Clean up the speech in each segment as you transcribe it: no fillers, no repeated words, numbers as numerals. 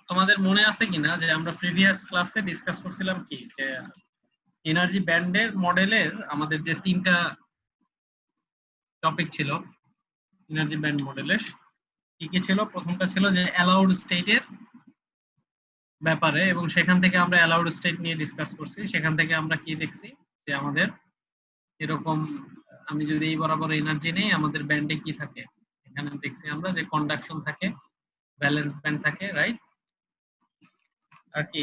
তোমাদের মনে আছে কিনা যে আমরা প্রিভিয়াস ক্লাসে ডিসকাস করছিলাম কি যে এনার্জি ব্যান্ডের মডেলের আমাদের যে তিনটা টপিক ছিল এনার্জি ব্যান্ড মডেলের কি কি ছিল? প্রথমটা ছিল যে অ্যালাউড স্টেটের ব্যাপারে, এবং সেখান থেকে আমরা অ্যালাউড স্টেট নিয়ে ডিসকাস করছি। সেখান থেকে আমরা কি দেখছি যে আমাদের এরকম, আমি যদি এই বরাবর এনার্জি নেই, আমাদের ব্যান্ডে কি থাকে, এখানে দেখছি আমরা যে কন্ডাকশন থাকে, ভ্যালেন্স ব্যান্ড থাকে, রাইট? আর কি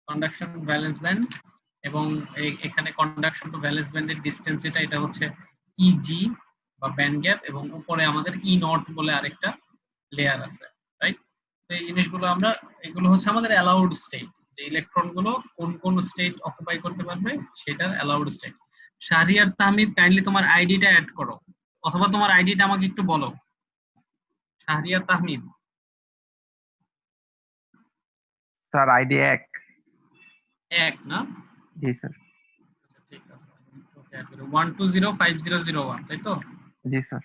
কন্ডাকশন ভ্যালেন্স ব্যান্ড, এবং এখানে কন্ডাকশন টু ভ্যালেন্স ব্যান্ডের ডিসটেন্স যেটা, এটা হচ্ছে ইজি বা ব্যান্ড গ্যাপ, এবং উপরে আমাদের ই নট বলে আরেকটা লেয়ার আছে, রাইট? তো এই জিনিসগুলো আমরা, এগুলো হচ্ছে আমাদের অ্যালাউড স্টেটস, যে ইলেকট্রন গুলো কোন কোন স্টেট অকুপাই করতে পারবে সেটার allowed state. Shahriar Tahmid, kindly তোমার আইডিটা অ্যাড করো, অথবা তোমার আইডিটা আমাকে একটু বলো। Shahriar Tahmid, sir ID 1। এক না? জি স্যার। ঠিক আছে, 1205001, তাই তো? জি স্যার।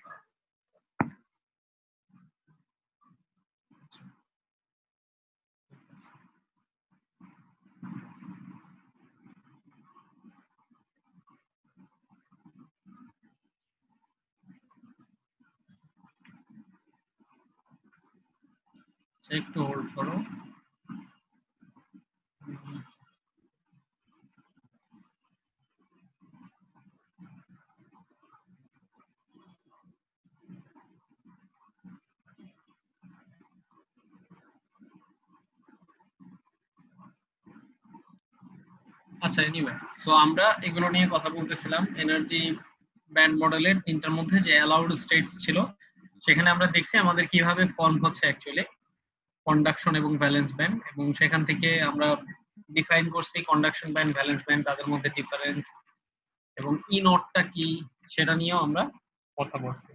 একটু হোল্ড করো। আচ্ছা, এনিওয়ে, সো আমরা এগুলো নিয়ে কথা বলতেছিলাম। এনার্জি ব্যান্ড মডেলের তিনটার মধ্যে যে অ্যালাউড স্টেটস ছিল, সেখানে আমরা দেখছি আমাদের কিভাবে ফর্ম হচ্ছে অ্যাকচুয়ালি কন্ডাকশন এবং ভ্যালেন্স ব্যান্ড, এবং সেখান থেকে আমরা ডিফাইন করছি কন্ডাকশন ব্যান্ড, ভ্যালেন্স ব্যান্ড, তাদের মধ্যে ডিফারেন্স, এবং ই নটটা কি সেটা নিয়েও আমরা কথা বলছি।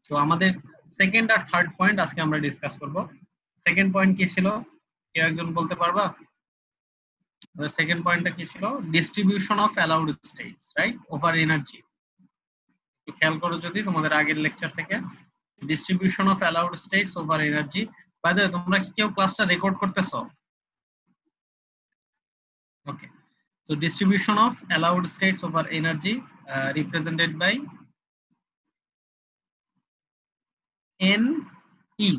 তো আমাদের সেকেন্ড আর থার্ড পয়েন্ট আজকে আমরা ডিসকাস করব। সেকেন্ড পয়েন্ট কি ছিল, কেউ একজন বলতে পারবা? সেকেন্ড পয়েন্টটা কি ছিল? Distribution of allowed states, right, over energy. খেয়াল করো যদি তোমাদের আগের লেকচার থেকে, distribution of allowed states over energy. By the way, তোমরা কি কেউ ক্লাসটা রেকর্ড করতেছো? ওকে, so distribution of allowed states over energy represented by NE.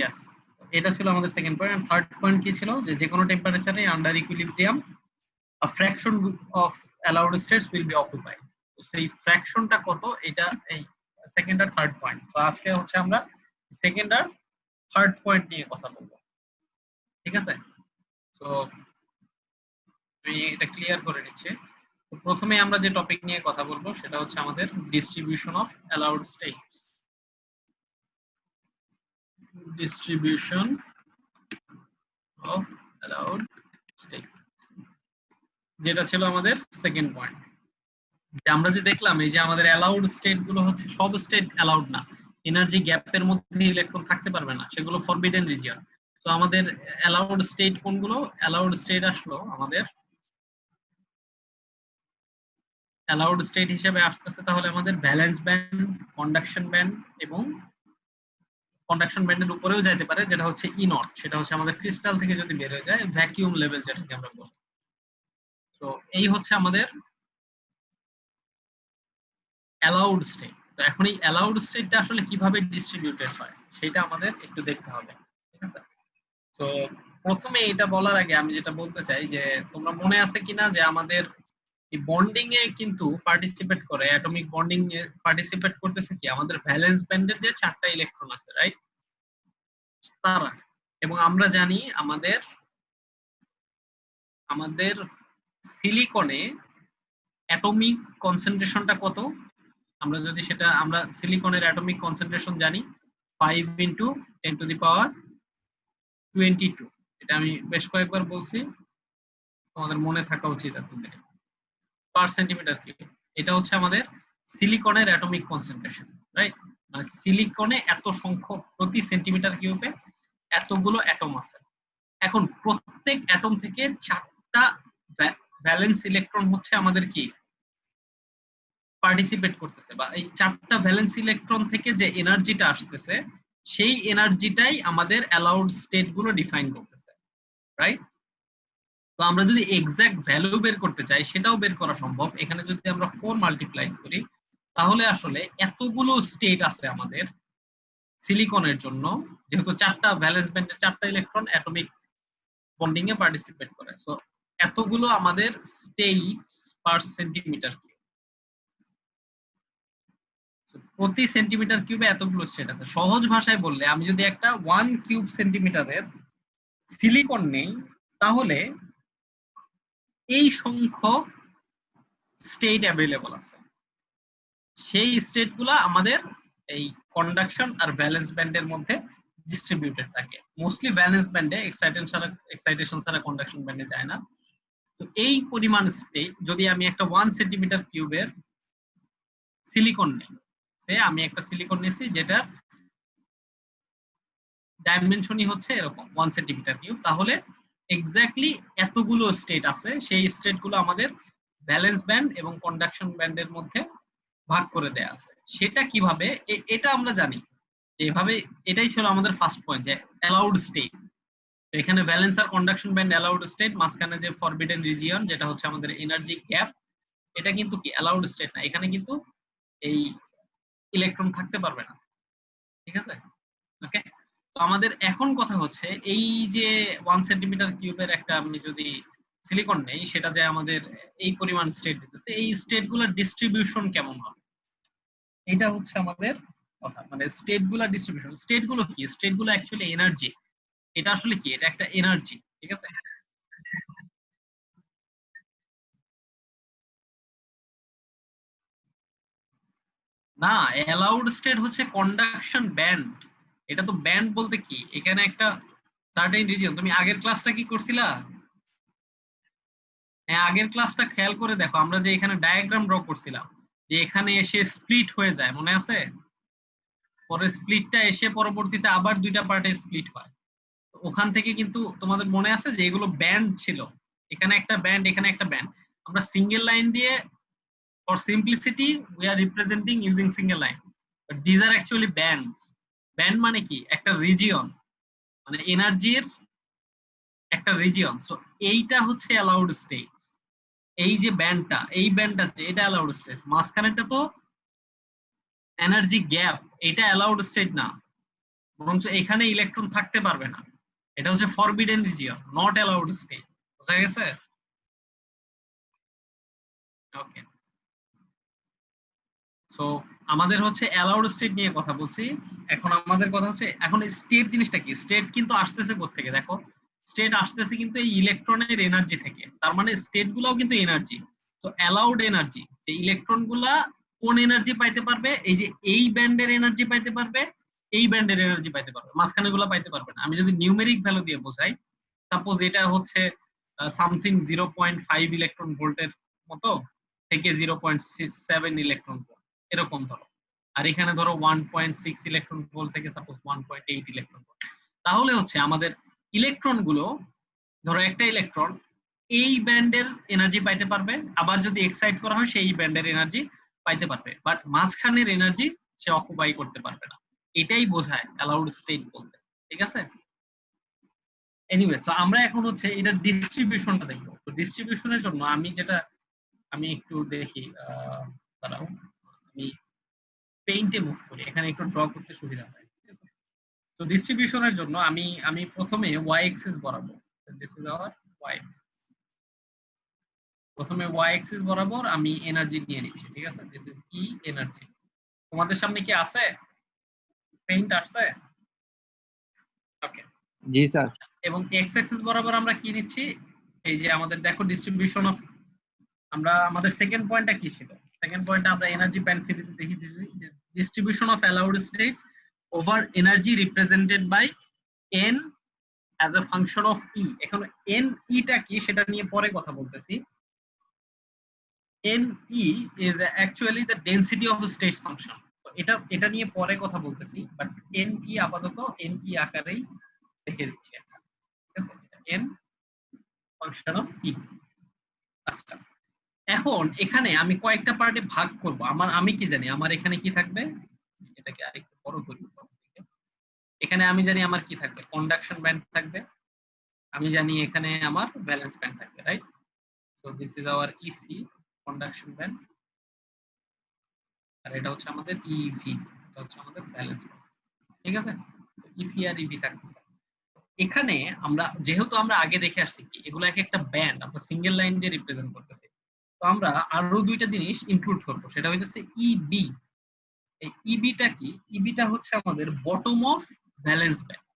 Yes, এটা ছিল আমাদের second point. And third point কি ছিল? যে কোনো টেম্পারেচারে under equilibrium a fraction of allowed states will be occupied. তো সেই ফ্র্যাকশনটা কত, এটা এই সেকেন্ড আর থার্ড পয়েন্ট। তো আজকে হচ্ছে আমরা সেকেন্ড আর থার্ড পয়েন্ট নিয়ে কথা বলবো, ঠিক আছে? তো আমি এটা ক্লিয়ার করে নিচ্ছি। তো প্রথমে আমরা যে টপিক নিয়ে কথা বলবো সেটা হচ্ছে আমাদের distribution of allowed states. Distribution of allowed state, যেটা ছিল আমাদের সেকেন্ড পয়েন্ট। যে আমরা যে দেখলাম, এই যে আমাদের অ্যালাউড স্টেট গুলো হচ্ছে, সব স্টেট অ্যালাউড না, এনার্জি গ্যাপের মধ্যে ইলেকট্রন থাকতে পারবে না, সেগুলো ফরবিডেন রিজিয়ন। তো আমাদের অ্যালাউড স্টেট কোনগুলো? অ্যালাউড স্টেট আসলো আমাদের, অ্যালাউড স্টেট হিসেবে আসতেছে তাহলে আমাদের ভ্যালেন্স ব্যান্ড, কন্ডাকশন ব্যান্ড, এবং কন্ডাকশন ব্যান্ডের উপরেও যাইতে পারে যেটা হচ্ছে ই নট, সেটা হচ্ছে আমাদের ক্রিস্টাল থেকে যদি বের হয়ে যায়, ভ্যাকিউম লেভেল যেটাকে আমরা বলি। তো এই হচ্ছে আমাদের অ্যালাউড স্টেট। তো এখন এই অ্যালাউড স্টেটটা আসলে কিভাবে ডিস্ট্রিবিউটেড হয় সেটা আমাদের একটু দেখতে হবে, ঠিক আছে? তো প্রথমে এটা বলার আগে আমি যেটা বলতে চাই, যে তোমরা মনে আছে কিনা যে আমাদের এই বন্ডিং এ কিন্তু পার্টিসিপেট করে, অ্যাটমিক বন্ডিং এ পার্টিসিপেট করতেছে কি আমাদের ভ্যালেন্স ব্যান্ডের যে 4টা ইলেকট্রন আছে, রাইট, তারা। এবং আমরা জানি আমাদের আমাদের সিলিকনে অ্যাটমিক কনসেন্ট্রেশনটা কত। আমরা যদি সেটা, আমরা সিলিকনের অ্যাটমিক কনসেন্ট্রেশন জানি 5 × 10⁻22। এটা আমি বেশ কয়েকবার বলছি, তোমাদের মনে থাকা উচিত আপনাদের, পার সেন্টিমিটার কিউব। এটা হচ্ছে আমাদের সিলিকনের অ্যাটমিক কনসেন্ট্রেশন, রাইট? মানে সিলিকনে এত সংখ্যক, প্রতি সেন্টিমিটার কিউবে এতগুলো অ্যাটম আছে। এখন প্রত্যেক অ্যাটম থেকে 4টা ভ্যালেন্স ইলেকট্রন হচ্ছে আমাদের কি পার্টিসিপেট করতেছে, বা এই 4টা ভ্যালেন্স ইলেকট্রন থেকে যে এনার্জিটা আসতেছে সেই এনার্জিটাই আমাদের অ্যালাউড স্টেট গুলো ডিফাইন করতেছে, রাইট? তো আমরা যদি এক্সাক্ট ভ্যালু বের করতে চাই সেটাও বের করা সম্ভব। এখানে যদি আমরা 4 মাল্টিপ্লাই করি তাহলে আসলে এতগুলো স্টেট আছে আমাদের সিলিকনের জন্য, যেহেতু 4টা ভ্যালেন্স ব্যান্ডের 4টা ইলেকট্রন অ্যাটমিক বন্ডিং এ পার্টিসিপেট করে, সো এতগুলো আমাদের স্টেটস পার সেন্টিমিটার কিউব। প্রতি সেন্টিমিটার কিউবে এতগুলো স্টেট আছে। সহজ ভাষায় বললে আমি যদি একটা 1 কিউব সেন্টিমিটারের সিলিকন নেই তাহলে এই সংখ্যক স্টেট অ্যাভেলেবল আছে। সেই স্টেটগুলা আমাদের এই কন্ডাকশন আর ভ্যালেন্স ব্যান্ডের মধ্যে ডিস্ট্রিবিউটেড থাকে। মোস্টলি ভ্যালেন্স ব্যান্ডে এক্সাইটেশন ছাড়া কন্ডাকশন ব্যান্ডে যায় না। তো এই পরিমাণ স্টেট যদি আমি একটা 1 সেন্টিমিটার কিউবের সিলিকন নেই, সে আমি একটা সিলিকন নিয়েছি যেটা ডাইমেনশনই হচ্ছে এরকম 1 সেন্টিমিটার কিউব, তাহলে এক্স্যাক্টলি এতগুলো স্টেট আছে। সেই স্টেটগুলো আমাদের ভ্যালেন্স ব্যান্ড এবং কন্ডাকশন ব্যান্ডের মধ্যে ভাগ করে দেয়া আছে। সেটা কিভাবে, এটা আমরা জানি এভাবে। এটাই ছিল আমাদের ফার্স্ট পয়েন্ট, যে অ্যালাউড স্টেট। এখানে ভ্যালেন্স আর কন্ডাকশন ব্যান্ড অ্যালাউড স্টেট, মাঝখানে যে ফরবিডেন রিজিয়ন যেটা হচ্ছে আমাদের এনার্জি গ্যাপ, এটা কিন্তু কি অ্যালাউড স্টেট না। এখানে কিন্তু এই ইলেকট্রন থাকতে পারবে না, ঠিক আছে? ওকে, তো আমাদের এখন কথা হচ্ছে এই যে 1 সেন্টিমিটার কিউবের একটা আমি যদি সিলিকন নেই, সেটা যে আমাদের এই পরিমাণ স্টেট দিতেছে, এই স্টেট গুলোর ডিস্ট্রিবিউশন কেমন হবে, এটা হচ্ছে আমাদের কথা। মানে স্টেট গুলা ডিস্ট্রিবিউশন, স্টেট গুলো কি, স্টেট গুলো অ্যাকচুয়ালি এনার্জি। এটা আসলে কি, এটা একটা এনার্জি, ঠিক আছে? না, অ্যালাউড স্টেট হচ্ছে কন্ডাকশন ব্যান্ড। এটা তো ব্যান্ড বলতে কি, এখানে একটা সার্টেন রিজিয়ন। তুমি আগের ক্লাসটা কি করছিলা? হ্যাঁ, আগের ক্লাসটা খেয়াল করে দেখো, আমরা যে এখানে ডায়াগ্রাম ড্র করছিলাম, যে এখানে এসে স্প্লিট হয়ে যায়, মনে আছে? পরে স্প্লিটটা এসে পরবর্তীতে আবার দুইটা পার্টে স্প্লিট হয়। তো ওখান থেকে কিন্তু তোমাদের মনে আছে যে এগুলো ব্যান্ড ছিল, এখানে একটা ব্যান্ড, এখানে একটা ব্যান্ড। আমরা সিঙ্গেল লাইন দিয়ে, for simplicity we are representing using single line, but these are actually bands. Band মানে কি, একটা রিজিয়ন, মানে এনার্জির একটা রিজিয়ন। সো এইটা হচ্ছে অ্যালাউড স্টেটস। এই যে ব্যান্ডটা, এই ব্যান্ডটা এটা অ্যালাউড স্টেট। মাঝখানেরটা তো এনার্জি গ্যাপ, এটা অ্যালাউড স্টেট না, বরঞ্চ এখানে ইলেকট্রন থাকতে পারবে না। এটা হচ্ছে forbidden region, not allowed state. বুঝা গেছে? ওকে, সো আমাদের হচ্ছে অ্যালাউড স্টেট নিয়ে কথা বলছি। এখন আমাদের কথা হচ্ছে, এখন স্টেট জিনিসটা কি? স্টেট কিন্তু আসতেছে কোত্থেকে দেখো, স্টেট আসতেছে কিন্তু এই ইলেকট্রনের এনার্জি থেকে। তার মানে স্টেট গুলাও কিন্তু এনার্জি। তো অ্যালাউড এনার্জি, যে ইলেকট্রন গুলা কোন এনার্জি পাইতে পারবে, এই যে এই ব্যান্ডের এনার্জি পাইতে পারবে, এই ব্যান্ডের এনার্জি পাইতে পারবে, মাঝখানে গুলা পাইতে পারবে না। আমি যদি নিউমেরিক ভ্যালু দিয়ে বোঝাই, সাপোজ এটা হচ্ছে সামথিং 0.5 ইলেকট্রন ভোল্টের মতো থেকে 0.7 ইলেকট্রন ভোল্ট, এরকম ধরো। আর এখানে ধরো 1.6 ইলেকট্রন ভোল্ট থেকে সাপোজ 1.8 ইলেকট্রন ভোল্ট। তাহলে হচ্ছে আমাদের ইলেকট্রন গুলো, ধরো একটা ইলেকট্রন এই ব্যান্ডের এনার্জি পাইতে পারবে, আবার যদি এক্সাইট করা হয় সেই ব্যান্ডের এনার্জি পাইতে পারবে, বাট মাঝখানের এনার্জি সে অকুপাই করতে পারবে না। এটাই বোঝায় অ্যালাউড স্টেট বলতে, ঠিক আছে? এনিওয়ে, সো আমরা এখন হচ্ছে এটা ডিস্ট্রিবিউশনটা দেখবো। তো ডিস্ট্রিবিউশনের জন্য আমি যেটা, আমি একটু দেখি, দাঁড়াও, আমি পেইন্টে মুভ করি, এখানে একটু ড্র করতে সুবিধা হয়, ঠিক আছে? তো ডিস্ট্রিবিউশনের জন্য আমি আমি প্রথমে ওয়াই এক্সিস বরাবর, this is our Y axis, প্রথমে ওয়াই এক্সিস বরাবর আমি এনার্জি নিয়ে নিচ্ছি, ঠিক আছে? This is E energy. তোমাদের সামনে কি আছে, পেইন্ট আসছে? ওকে, জি স্যার। এবং এক্স অ্যাক্সিস বরাবর আমরা কি নিচ্ছি, এই যে আমাদের দেখো ডিস্ট্রিবিউশন অফ, আমরা আমাদের সেকেন্ড পয়েন্টটা কি ছিল? সেকেন্ড পয়েন্টটা আমরা এনার্জি ব্যান্ড থিওরিতে দেখি, distribution of allowed states over energy represented by N as a function of E. এখন এন ইটা কি সেটা নিয়ে পরে কথা বলতেছি। N E is actually the density of states function. তো এটা এটা নিয়ে পরে কথা বলতেছি, বাট এন ই আপাতত এন ই আকারেই লিখে দিচ্ছি, ঠিক আছে? এন ফাংশন অফ ই। আচ্ছা, এখন এখানে আমি কয়েকটা পার্টে ভাগ করব। আমি কি জানি আমার এখানে কি থাকবে, এটাকে আরেকটু বড় করি। এখানে আমি জানি আমার কি থাকবে, কন্ডাকশন ব্যান্ড থাকবে, আমি জানি এখানে আমার ভ্যালেন্স ব্যান্ড থাকবে, right? So this is our EC, conduction band, আর এটা হচ্ছে আমাদের ইভি, এটা হচ্ছে আমাদের ভ্যালেন্স ব্যান্ড। ঠিক আছে, ইসি আর ইভি থাকতেছে। এখানে আমরা যেহেতু আমরা আগে দেখে আসছি কি এগুলো এক একটা ব্যান্ড আমরা সিঙ্গেল লাইন দিয়ে রিপ্রেজেন্ট করতেছি, তো আমরা আরো দুইটা জিনিস ইনক্লুড করবো, সেটা হইতেছে ইবি। এই ইবিটা কি? ইবিটা হচ্ছে আমাদের বটম অফ ভ্যালেন্স ব্যান্ড,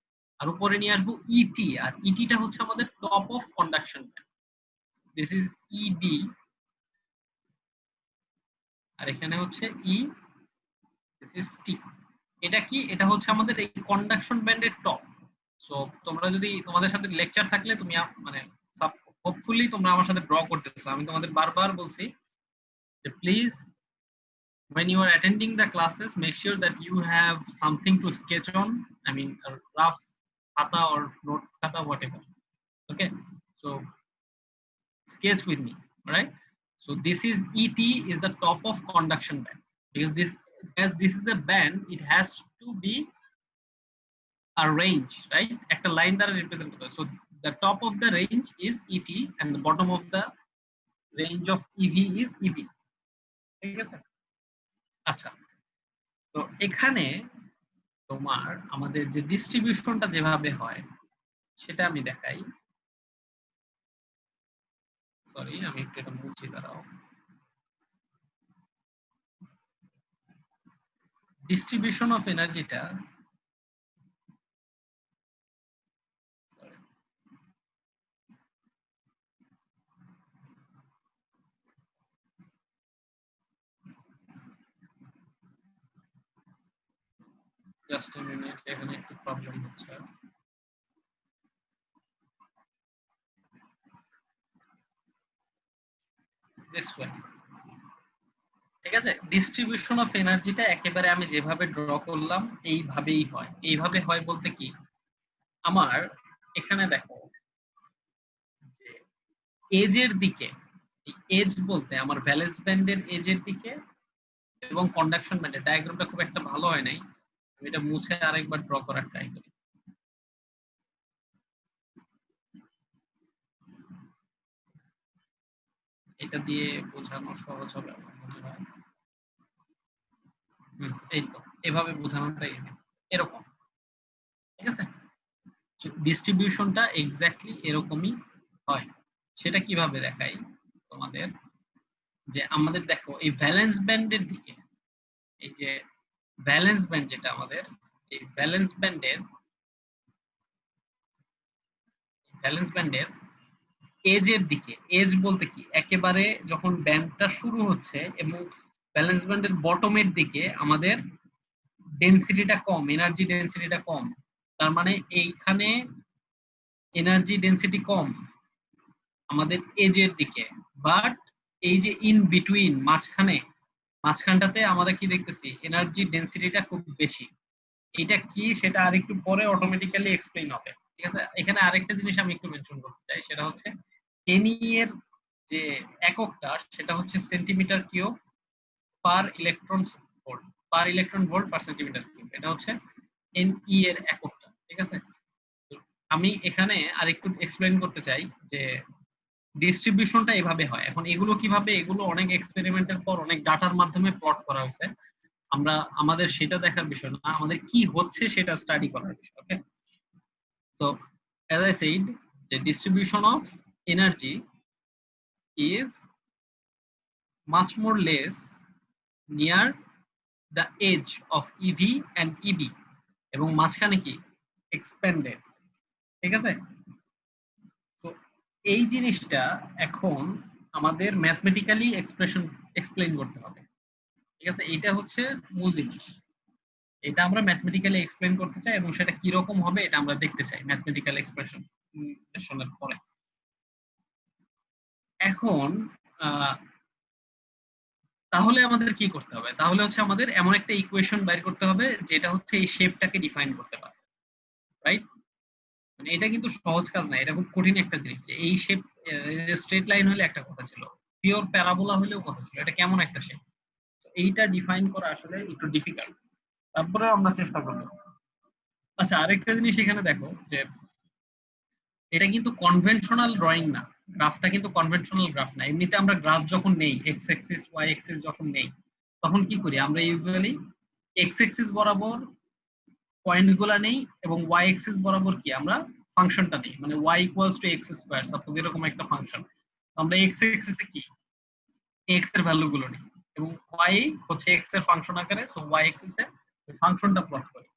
আর উপরে নিয়ে আসবো ইটি, আর ইটিটা হচ্ছে আমাদের top of conduction band. This is EB, আর এখানে হচ্ছে ই, দিস ইজ টি। এটা কি? এটা হচ্ছে আমাদের এই কন্ডাকশন ব্যান্ডের টপ। সো তোমরা যদি তোমাদের সাথে লেকচার থাকলে তুমি মানে হোপফুলি তোমরা আমার সাথে ড্র করতেছো, আমি তোমাদের বারবার বলছি যে please when you are attending the classes make sure that you have something to sketch on, I mean a rough khata or note khata, whatever. Okay, so sketch with me, all right? So this is ET is the top of conduction band, because this, as this is a band, it has to be a range, right? একটা line দ্বারা represent করতে হয়। So the top of the range is ET and the bottom of the range of EV is EB, ঠিক আছে? আচ্ছা, তো এখানে তোমার আমাদের যে ডিস্ট্রিবিউশনটা যেভাবে হয় সেটা আমি দেখাই। সরি, আমি একটু এটা মুছি, দাঁড়াও। ডিস্ট্রিবিউশন অফ এনার্জিটা, জাস্ট এ মিনিট, এখানে একটু প্রবলেম হচ্ছে। দিস ওয়ে, ঠিক আছে? ডিস্ট্রিবিউশন অফ এনার্জিটা একেবারে আমি যেভাবে ড্র করলাম এইভাবেই হয়। এইভাবে হয় বলতে কি, আমার এখানে দেখো যে এজের দিকে, এজ বলতে আমার ভ্যালেন্স ব্যান্ডের এজের দিকে এবং কন্ডাকশন ব্যান্ডের, ডায়াগ্রামটা খুব একটা ভালো হয় নাই, আমি এটা মুছে আরেকবার ড্র করার ট্রাই করি। এটা দিয়ে বোঝানো সহজ হবে আমার মনে হয়। এই তো, এভাবে বোঝানোটা ইজি, এরকম, ঠিক আছে? ডিস্ট্রিবিউশনটা এক্স্যাক্টলি এরকমই হয়। সেটা কিভাবে দেখাই তোমাদের, যে আমাদের দেখো এই ভ্যালেন্স ব্যান্ডের দিকে, এই যে ভ্যালেন্স ব্যান্ড যেটা আমাদের, এই ভ্যালেন্স ব্যান্ডের এজের দিকে, এজ বলতে কি একেবারে যখন ব্যান্ডটা শুরু হচ্ছে এবং ভ্যালেন্স ব্যান্ডের বটমের দিকে আমাদের ডেনসিটিটা কম, এনার্জি ডেনসিটিটা কম, তার মানে এইখানে এনার্জি ডেনসিটি কম আমাদের এজের দিকে, বাট এই যে ইন বিটুইন মাঝখানটাতে আমরা কি দেখতেছি, এনার্জি ডেনসিটিটা খুব বেশি। এটা কি সেটা আরেকটু পরে অটোমেটিক্যালি এক্সপ্লেইন হবে, ঠিক আছে? এখানে আরেকটা জিনিস আমি একটু মেনশন করতে চাই, সেটা হচ্ছে এনই এর যে এককটা সেটা হচ্ছে centimetre cube per electron volt, per electron volt per centimetre cube, এটা হচ্ছে এনই এর এককটা, ঠিক আছে? আমি এখানে আরেকটু এক্সপ্লেইন করতে চাই যে ডিস্ট্রিবিউশনটা এভাবে হয়। এখন এগুলো কিভাবে, এগুলো অনেক এক্সপেরিমেন্টের পর অনেক ডাটার মাধ্যমে প্লট করা হয়েছে, আমরা আমাদের সেটা দেখার বিষয় না, আমাদের কি হচ্ছে সেটা স্টাডি করার বিষয়। ওকে, so as I said, the distribution of energy is much more less near the edge of EV and EB, এবং মাঝখানে কি এক্সপ্যান্ডেড, ঠিক আছে? তো এই জিনিসটা এখন আমাদের ম্যাথমেটিক্যালি এক্সপ্লেইন করতে হবে, ঠিক আছে? এটা হচ্ছে মূল জিনিস, এটা আমরা ম্যাথমেটিক্যালি এক্সপ্লেইন করতে চাই এবং সেটা কি রকম হবে এটা আমরা দেখতে চাই ম্যাথমেটিক্যাল এক্সপ্রেশনের পরে। এখন তাহলে আমাদের কি করতে হবে? তাহলে হচ্ছে আমাদের এমন একটা ইকুয়েশন বের করতে হবে যেটা হচ্ছে এই শেপটাকে ডিফাইন করতে পারে, রাইট? মানে এটা কিন্তু সহজ কাজ না, এটা খুব কঠিন একটা জিনিস। যে এই শেপ, স্ট্রেট লাইন হলে একটা কথা ছিল, পিওর প্যারাবোলা হলেও কথা ছিল, এটা কেমন একটা শেপ, এইটা ডিফাইন করা আসলে একটু ডিফিকাল্ট, তারপরে আমরা চেষ্টা করব। আচ্ছা, আরেকটা জিনিস এখানে দেখো যে এটা কিন্তু কনভেনশনাল ড্রয়িং না, গ্রাফটা কিন্তু কনভেনশনাল গ্রাফ না। এমনিতে আমরা গ্রাফ যখন নেই, এক্স অ্যাক্সিস ওয়াই অ্যাক্সিস যখন নেই, তখন কি করি আমরা? ইউজুয়ালি এক্স অ্যাক্সিস বরাবর পয়েন্ট গুলা নেই এবং ওয়াই অ্যাক্সিস বরাবর কি আমরা ফাংশনটা নেই, মানে Y equals to X square, suppose এরকম একটা ফাংশন। আমরা এক্স অ্যাক্সিসে কি এক্স এর ভ্যালু গুলো নেই এবং ওয়াই হচ্ছে এক্স এর ফাংশন আকারে, সো ওয়াই অ্যাক্সিসে ফাংশনটা প্লট করি।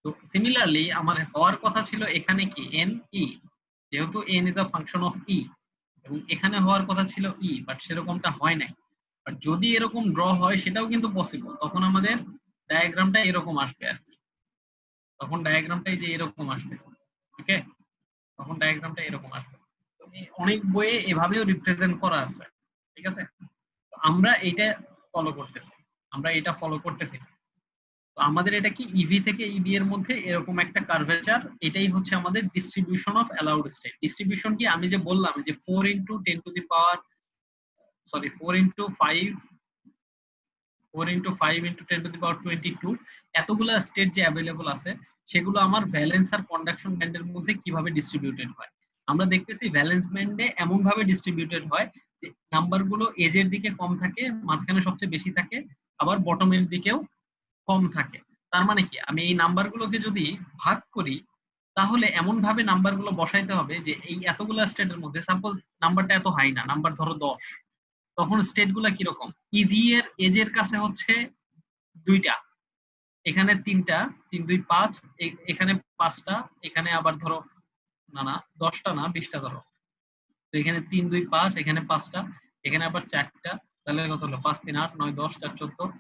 তো সিমিলারলি আমার হওয়ার কথা ছিল এখানে কি এন ই, যেহেতু N is a function of E, এবং এখানে হওয়ার কথা ছিল ই, বাট সেরকমটা হয় নাই। বাট যদি এরকম ড্র হয় সেটাও কিন্তু পসিবল, তখন আমাদের ডায়াগ্রামটা এরকম আসবে আর কি। তখন ডায়াগ্রামটাই যে এরকম আসবে, ওকে, তখন ডায়াগ্রামটা এরকম আসবে। তো অনেক বইয়ে এভাবেও রিপ্রেজেন্ট করা আছে, ঠিক আছে। তো আমরা এইটা ফলো করতেছি, আমরা এটা ফলো করতেছি। তো আমাদের এটা কি ইভি থেকে ইবি এর মধ্যে এরকম একটা কার্ভেচার, এটাই হচ্ছে আমাদের distribution of allowed state. Distribution কি আমি যে বললাম যে 4 into 10 to the power, sorry 4 into 5, 4 into 5 into 10 to the power 22, এতগুলা স্টেট যে অ্যাভেলেবল আছে সেগুলো আমার ভ্যালেন্স আর কন্ডাকশন ব্যান্ডের মধ্যে কিভাবে ডিস্ট্রিবিউটেড হয়। আমরা দেখতেছি ভ্যালেন্স ব্যান্ডে এমন ভাবে ডিস্ট্রিবিউটেড হয় যে নাম্বারগুলো এজের দিকে কম থাকে, মাঝখানে সবচেয়ে বেশি থাকে, আবার বটমের দিকেও কম থাকে। তার মানে কি আমি এই নাম্বারগুলোকে যদি ভাগ করি, তাহলে এমন ভাবে নাম্বারগুলো বসাইতে হবে যে এই এতগুলা স্টেটের মধ্যে সাপোজ নাম্বারটা এত হাই না, নাম্বার ধরো 10, তখন স্টেট গুলা কিরকম? ইভি এর এজের কাছে হচ্ছে 2টা, এখানে 3টা, 3 2 5, এখানে 5টা, এখানে আবার ধরো না না 10টা না 20টা ধরো। তো এখানে 3 2 5, এখানে 5টা, এখানে আবার 4টা, তাহলে কত হলো? 5 3 8 9 10 4 14,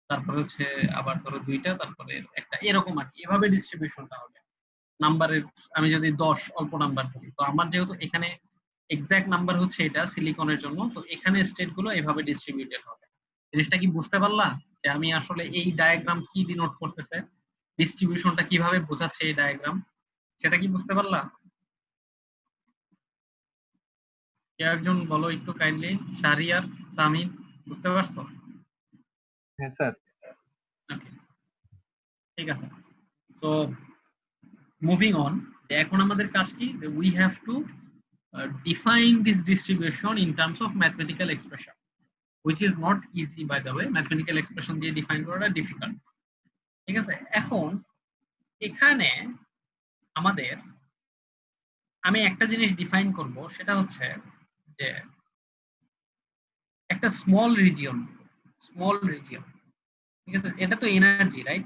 তারপরে হচ্ছে আবার ধরো 2টা, তারপরে একটা, এরকম আর কি। এভাবে ডিস্ট্রিবিউশনটা হবে নাম্বারের। আমি যদি 10 অল্প নাম্বার ধরি, তো আমার যেহেতু এখানে এক্সাক্ট নাম্বার হচ্ছে এটা সিলিকনের জন্য, তো এখানে স্টেট গুলো এভাবে ডিস্ট্রিবিউটেড হবে। জিনিসটা কি বুঝতে পারলা যে আমি আসলে এই ডায়াগ্রাম কি ডিনোট করতেছে, ডিস্ট্রিবিউশনটা কিভাবে বোঝাচ্ছে এই ডায়াগ্রাম, সেটা কি বুঝতে পারলা? কেউ একজন বলো একটু কাইন্ডলি, শাহরিয়ার, তামিম, বুঝতে পারছো? হ্যাঁ স্যার। Okay, ঠিক আছে। সো মুভিং অন, এখন আমাদের কাজ কি, যে we have to define this distribution in terms of mathematical expression, which is not easy by the way. mathematical expression দিয়ে ডিফাইন করাটা ডিফিকাল্ট, ঠিক আছে। এখন এখানে আমাদের আমি একটা জিনিস ডিফাইন করব, সেটা হচ্ছে যে একটা স্মল রিজিয়ন, স্মল রিজিয়ন, ঠিক আছে। এটা তো এনার্জি, রাইট?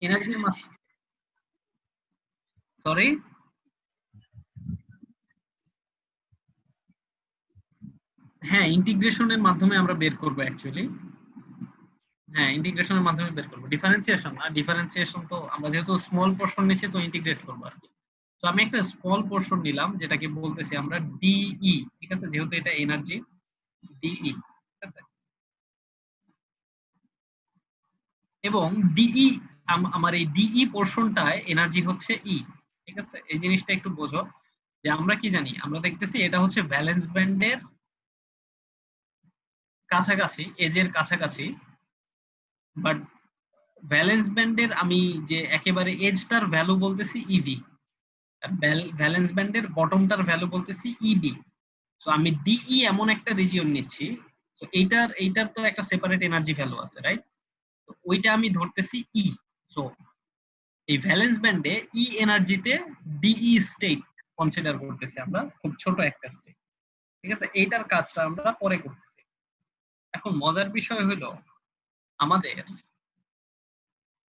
এনার্জির মাস, সরি, হ্যাঁ, ইন্টিগ্রেশনের মাধ্যমে আমরা বের করব অ্যাকচুয়ালি। হ্যাঁ, ইন্টিগ্রেশনের মাধ্যমে বের করব, ডিফারেন্সিয়েশন না। ডিফারেন্সিয়েশন তো আমরা যেহেতু স্মল পোর্শন নিচ্ছি, তো ইন্টিগ্রেট করবো আর কি। তো আমি একটা স্মল পোর্শন নিলাম, যেটাকে বলতেছি আমরা ডিই, ঠিক আছে, যেহেতু এটা এনার্জি, ডিই, ঠিক আছে। এবং ডিই, আমার এই ডিই পোর্শনটায় এনার্জি হচ্ছে ই, ঠিক আছে। এই জিনিসটা একটু বোঝো যে আমরা কি জানি, আমরা দেখতেছি এটা হচ্ছে ভ্যালেন্স ব্যান্ডের কাছাকাছি, এজের কাছাকাছি, বাট ভ্যালেন্স ব্যান্ডের আমি যে একেবারে এজটার ভ্যালু বলতেছি ইভি, ভ্যালেন্স ব্যান্ডের বটমটার ভ্যালু বলতেছি ইবি। সো আমি ডিই এমন একটা রিজিয়ন নিচ্ছি, সো এইটার তো একটা সেপারেট এনার্জি ভ্যালু আছে, রাইট? তো ওইটা আমি ধরতেছি ই। সো এই ভ্যালেন্স ব্যান্ডে ই এনার্জিতে ডিই স্টেট কনসিডার করতেছি আমরা, খুব ছোট একটা স্টেট, ঠিক আছে। এইটার কাজটা আমরা পরে করতেছি। এখন মজার বিষয় হলো আমাদের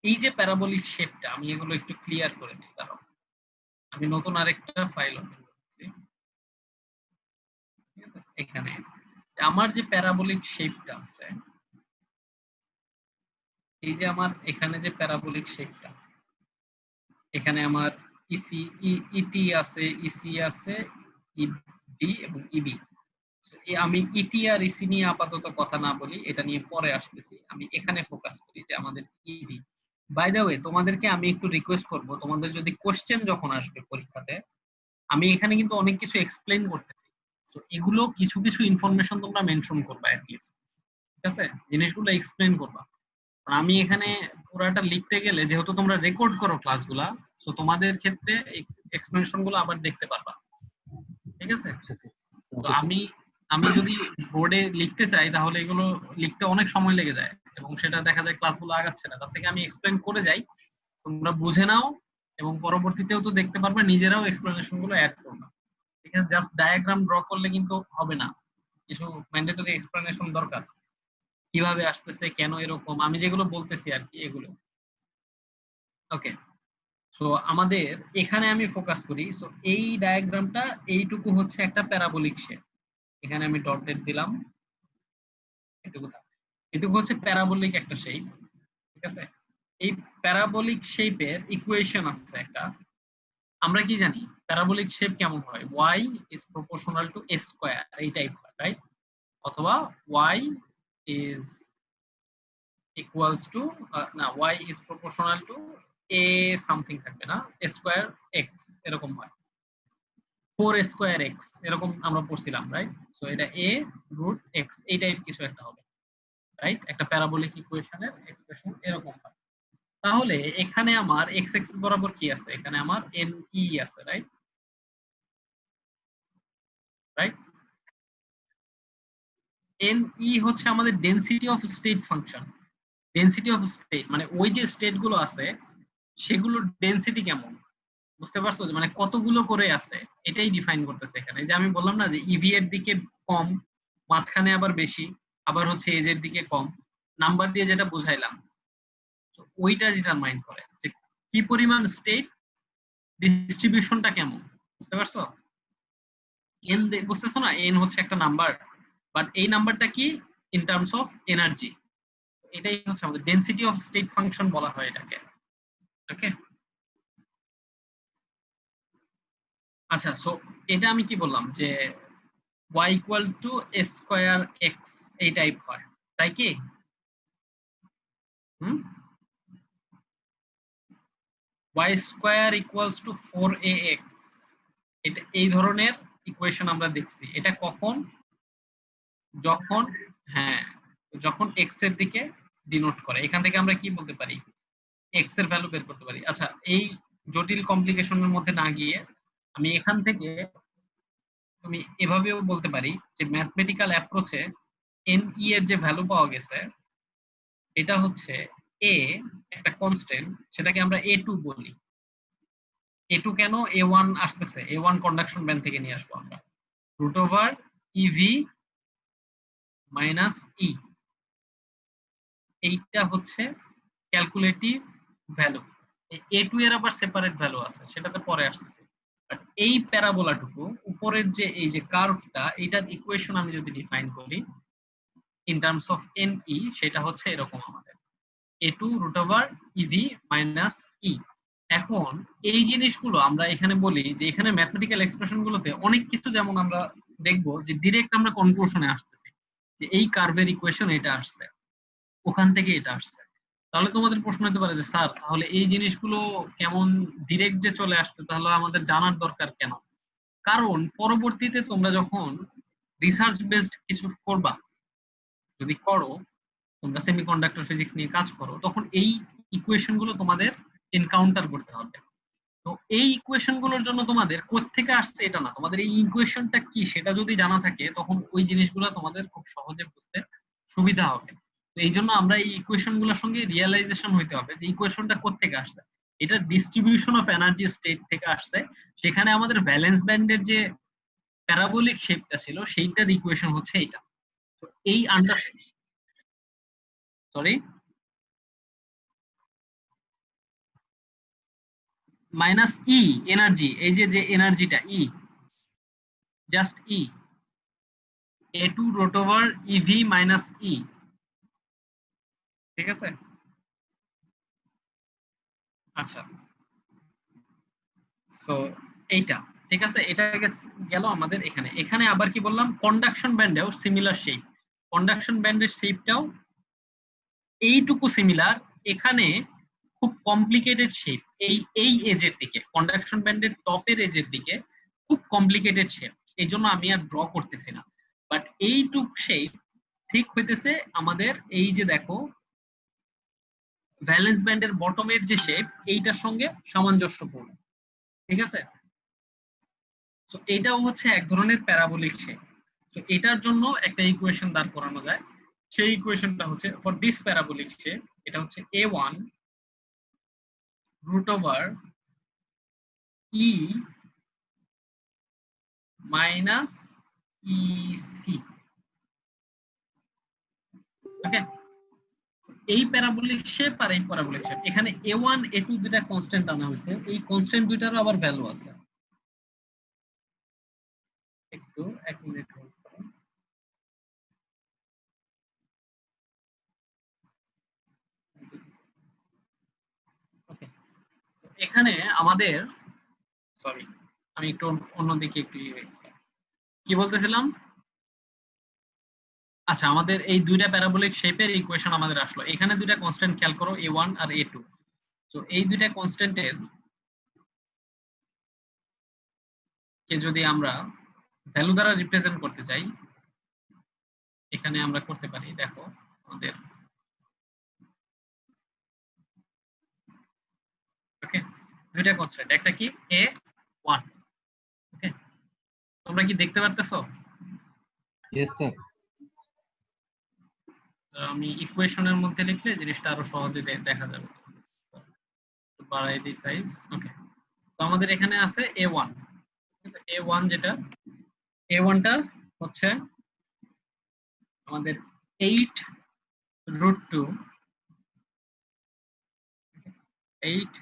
এই যে প্যারাবোলিক শেপটা, আমি এগুলো একটু ক্লিয়ার করে দিই, কারণ আমি নতুন আরেকটা ফাইল ওপেন করতেছি, ঠিক আছে। এখানে আমার যে প্যারাবোলিক শেপটা আছে, এই যে আমার এখানে যে প্যারাবোলিক শেপটা, এখানে আমার ইসি ইটি আছে, ইসি আছে, ইবি এবং ইবি। আমি ইটি আর ইসি নিয়ে আপাতত কথা না বলি, এটা নিয়ে পরে আসতেছি। আমি এখানে ফোকাস করি যে আমাদের ইভি। বাই দ্য ওয়ে, তোমাদেরকে আমি একটু রিকোয়েস্ট করব, তোমাদের যদি কোশ্চেন যখন আসবে পরীক্ষাতে, আমি এখানে কিন্তু অনেক কিছু এক্সপ্লেইন করতেছি, তো এগুলো কিছু কিছু ইনফরমেশন তোমরা মেনশন করবা অ্যাটলিস্ট, ঠিক আছে, জিনিসগুলো এক্সপ্লেইন করবা। আমি এখানে পুরাটা লিখতে গেলে যেহেতু তোমরা রেকর্ড করো ক্লাসগুলা, সো তোমাদের ক্ষেত্রে এক্সপ্লেনেশন গুলো আবার দেখতে পারবা, ঠিক আছে? আচ্ছা স্যার। তো ওকে স্যার। আমি যদি বোর্ডে লিখতে চাই তাহলে এগুলো লিখতে অনেক সময় লেগে যায় এবং সেটা দেখা যায় ক্লাসগুলো আগাচ্ছে না। তার থেকে আমি এক্সপ্লেন করে যাই, তোমরা বুঝে নাও এবং পরবর্তীতেও তো দেখতে পারবে, নিজেরাও এক্সপ্লেনেশন গুলো অ্যাড করবে, ঠিক আছে? জাস্ট ডায়াগ্রাম ড্র করলে কিন্তু হবে না, কিছু ম্যান্ডেটরি এক্সপ্লেনেশন দরকার, কিভাবে আসতেছে, কেন এরকম, আমি যেগুলো বলতেছি আর কি এগুলো। ওকে, সো আমাদের এখানে আমি ফোকাস করি। সো এই ডায়াগ্রামটা এইটুকু হচ্ছে একটা প্যারাবোলিক শেপ, এখানে আমি ডট ডট দিলাম, এটুকু হচ্ছে প্যারাবোলিক একটা শেপ, ঠিক আছে? এই প্যারাবোলিক শেপের ইকুয়েশন আছে একটা, আমরা কি জানি প্যারাবোলিক শেপ কেমন হয়, y is proportional to a square, এই টাইপ হয়, রাইট? অথবা y is equals to না, y is proportional to a something থাকবে না, a square x এরকম হয়, 4 স্কয়ার x এরকম আমরা পড়ছিলাম, রাইট? সো এটা a রুট x এই টাইপ কিছু একটা হবে, রাইট? একটা প্যারাবোলিক ইকুয়েশনের এক্সপ্রেশন এরকম হয়। তাহলে এখানে আমার x এক্সিস বরাবর কি আছে, এখানে আমার ne আছে, রাইট? রাইট, ne হচ্ছে আমাদের density of state function. Density of state মানে ওই যে স্টেট গুলো আছে সেগুলোর ডেনসিটি কেমন, বুঝতে পারছো? মানে কতগুলো করে আছে এটাই ডিফাইন করতেছে এখানে। যে আমি বললাম না যে ইভি এর দিকে কম, মাঝখানে আবার বেশি, আবার হচ্ছে এজ এর দিকে কম, নাম্বার দিয়ে যেটা বুঝাইলাম, তো ওইটা ডিটারমাইন করে যে কি পরিমাণ স্টেট, ডিস্ট্রিবিউশনটা কেমন, বুঝতে পারছো? এন বুঝতেছো না, এন হচ্ছে একটা নাম্বার, বাট এই নাম্বারটা কি ইন টার্মস অফ এনার্জি, এটাই হচ্ছে আমাদের ডেনসিটি অফ স্টেট ফাংশন বলা হয় এটাকে। ওকে, আচ্ছা, সো এটা আমি কি বললাম যে y equal to a square x এই টাইপ হয়, তাই কি? y square equals to 4ax, এটা এই ধরনের ইকুয়েশন আমরা দেখছি। এটা কখন, যখন, হ্যাঁ, যখন x এর দিকে ডিনোট করে, এখান থেকে আমরা কি বলতে পারি, x এর ভ্যালু বের করতে পারি। আচ্ছা, এই জটিল কমপ্লিকেশনের মধ্যে না গিয়ে আমি এখান থেকে তুমি এভাবেও বলতে পারি যে ম্যাথমেটিক্যাল অ্যাপ্রোচে ne এর যে ভ্যালু পাওয়া গেছে এটা হচ্ছে a একটা কনস্ট্যান্ট, সেটাকে আমরা a2 বলি। a2 কেন, a1 আসতেছে, a1 কন্ডাকশন ব্যান্ড থেকে নিয়ে আসবো আমরা, রুট ওভার ev মাইনাস ই, এইটা হচ্ছে ক্যালকুলেটিভ ভ্যালু। a2 এর আবার সেপারেট ভ্যালু আছে, সেটাতে পরে আসতেছে। বাট এই প্যারাবোলাটুকু উপরের যে এই যে কার্ভটা, এইটার ইকুয়েশন আমি যদি ডিফাইন করি ইন টার্মস অফ ne, সেটা হচ্ছে এরকম আমাদের a2 root over ev minus E. এখন এই জিনিসগুলো আমরা এখানে বলি যে এখানে ম্যাথমেটিক্যাল এক্সপ্রেশন গুলোতে অনেক কিছু, যেমন আমরা দেখবো যে ডিরেক্ট আমরা কনক্লুশনে আসতেছি যে এই কার্ভের ইকুয়েশন এটা আসছে, ওখান থেকে এটা আসছে। তাহলে তোমাদের প্রশ্ন হতে পারে যে স্যার তাহলে এই জিনিসগুলো কেমন ডিরেক্ট যে চলে আসছে, তাহলে আমাদের জানার দরকার কেন? কারণ পরবর্তীতে তোমরা যখন রিসার্চ বেসড কিছু করবা, যদি করো, তোমরা সেমিকন্ডাক্টর ফিজিক্স নিয়ে কাজ করো, তখন এই ইকুয়েশন গুলো তোমাদের এনকাউন্টার করতে হবে। তো এই ইকুয়েশন গুলোর জন্য তোমাদের কোত্থেকে আসছে এটা না, তোমাদের এই ইকুয়েশনটা কি সেটা যদি জানা থাকে, তখন ওই জিনিসগুলো তোমাদের খুব সহজে বুঝতে সুবিধা হবে। তো এই জন্য আমরা এই ইকুয়েশন গুলোর সঙ্গে রিয়েলাইজেশন হইতে হবে যে ইকুয়েশনটা কোত্থেকে আসছে, এটা ডিস্ট্রিবিউশন অফ এনার্জি স্টেট থেকে আসছে। সেখানে আমাদের ভ্যালেন্স ব্যান্ডের যে প্যারাবোলিক শেপটা ছিল সেইটার ইকুয়েশন হচ্ছে এটা। তো এই understanding, sorry, minus E energy, এই যে যে এনার্জিটা E, just E, a2 root over ev minus E, ঠিক আছে? আচ্ছা, সো এইটা ঠিক আছে, এটা গেল আমাদের এখানে। এখানে আবার কি বললাম, কন্ডাকশন ব্যান্ডেও সিমিলার শেপ, কন্ডাকশন ব্যান্ডের শেপটাও এইটুকু সিমিলার। এখানে খুব কমপ্লিকেটেড শেপ, এই এজের দিকে, কন্ডাকশন ব্যান্ডের টপের এজের দিকে খুব কমপ্লিকেটেড শেপ, এই জন্য আমি আর ড্র করতেছি না। বাট এইটুক শেপ ঠিক হইতেছে আমাদের, এই যে দেখো ভ্যালেন্স ব্যান্ডের বটমের যে শেপ এইটার সঙ্গে সামঞ্জস্যপূর্ণ, ঠিক আছে? তো এটাও হচ্ছে এক ধরনের প্যারাবোলিক শেপ। তো এটার জন্য একটা ইকুয়েশন দাঁড় করানো যায়, সেই ইকুয়েশনটা হচ্ছে ফর দিস প্যারাবোলিক শেপ, এটা হচ্ছে a1 root over e minus ec, ওকে? এই প্যারাবোলিক শেপ আর এই প্যারাবোলিক শেপ, এখানে a1 a2 দুইটা কনস্ট্যান্ট আনা হয়েছে, এই কনস্ট্যান্ট দুইটারও আবার ভ্যালু আছে। একটু এক মিনিট হোল্ড করুন। ওকে, এখানে আমাদের, সরি আমি একটু অন্যদিকে একটু কি বলতেছিলাম, আচ্ছা আমাদের এই দুইটা প্যারাবোলিক শেপের ইকুয়েশন আমাদের আসলো, এখানে দুইটা কনস্ট্যান্ট খেয়াল করো, a1 আর a2। তো এই দুইটা কনস্ট্যান্টের কে যদি আমরা ভ্যালু দ্বারা রিপ্রেজেন্ট করতে চাই, এখানে আমরা করতে পারি, দেখো আমাদের, ওকে, দুইটা কনস্ট্যান্ট, একটা কি a1, ওকে? তোমরা কি দেখতে পারতেছো? Yes, sir. আমি ইকুয়েশনের মধ্যে লিখলে জিনিসটা আরো সহজে দেখা যাবে। বাড়াই দিই সাইজ, ওকে। তো আমাদের এখানে আছে a1, ঠিক আছে? a1 যেটা, a1টা হচ্ছে আমাদের 8√2, 8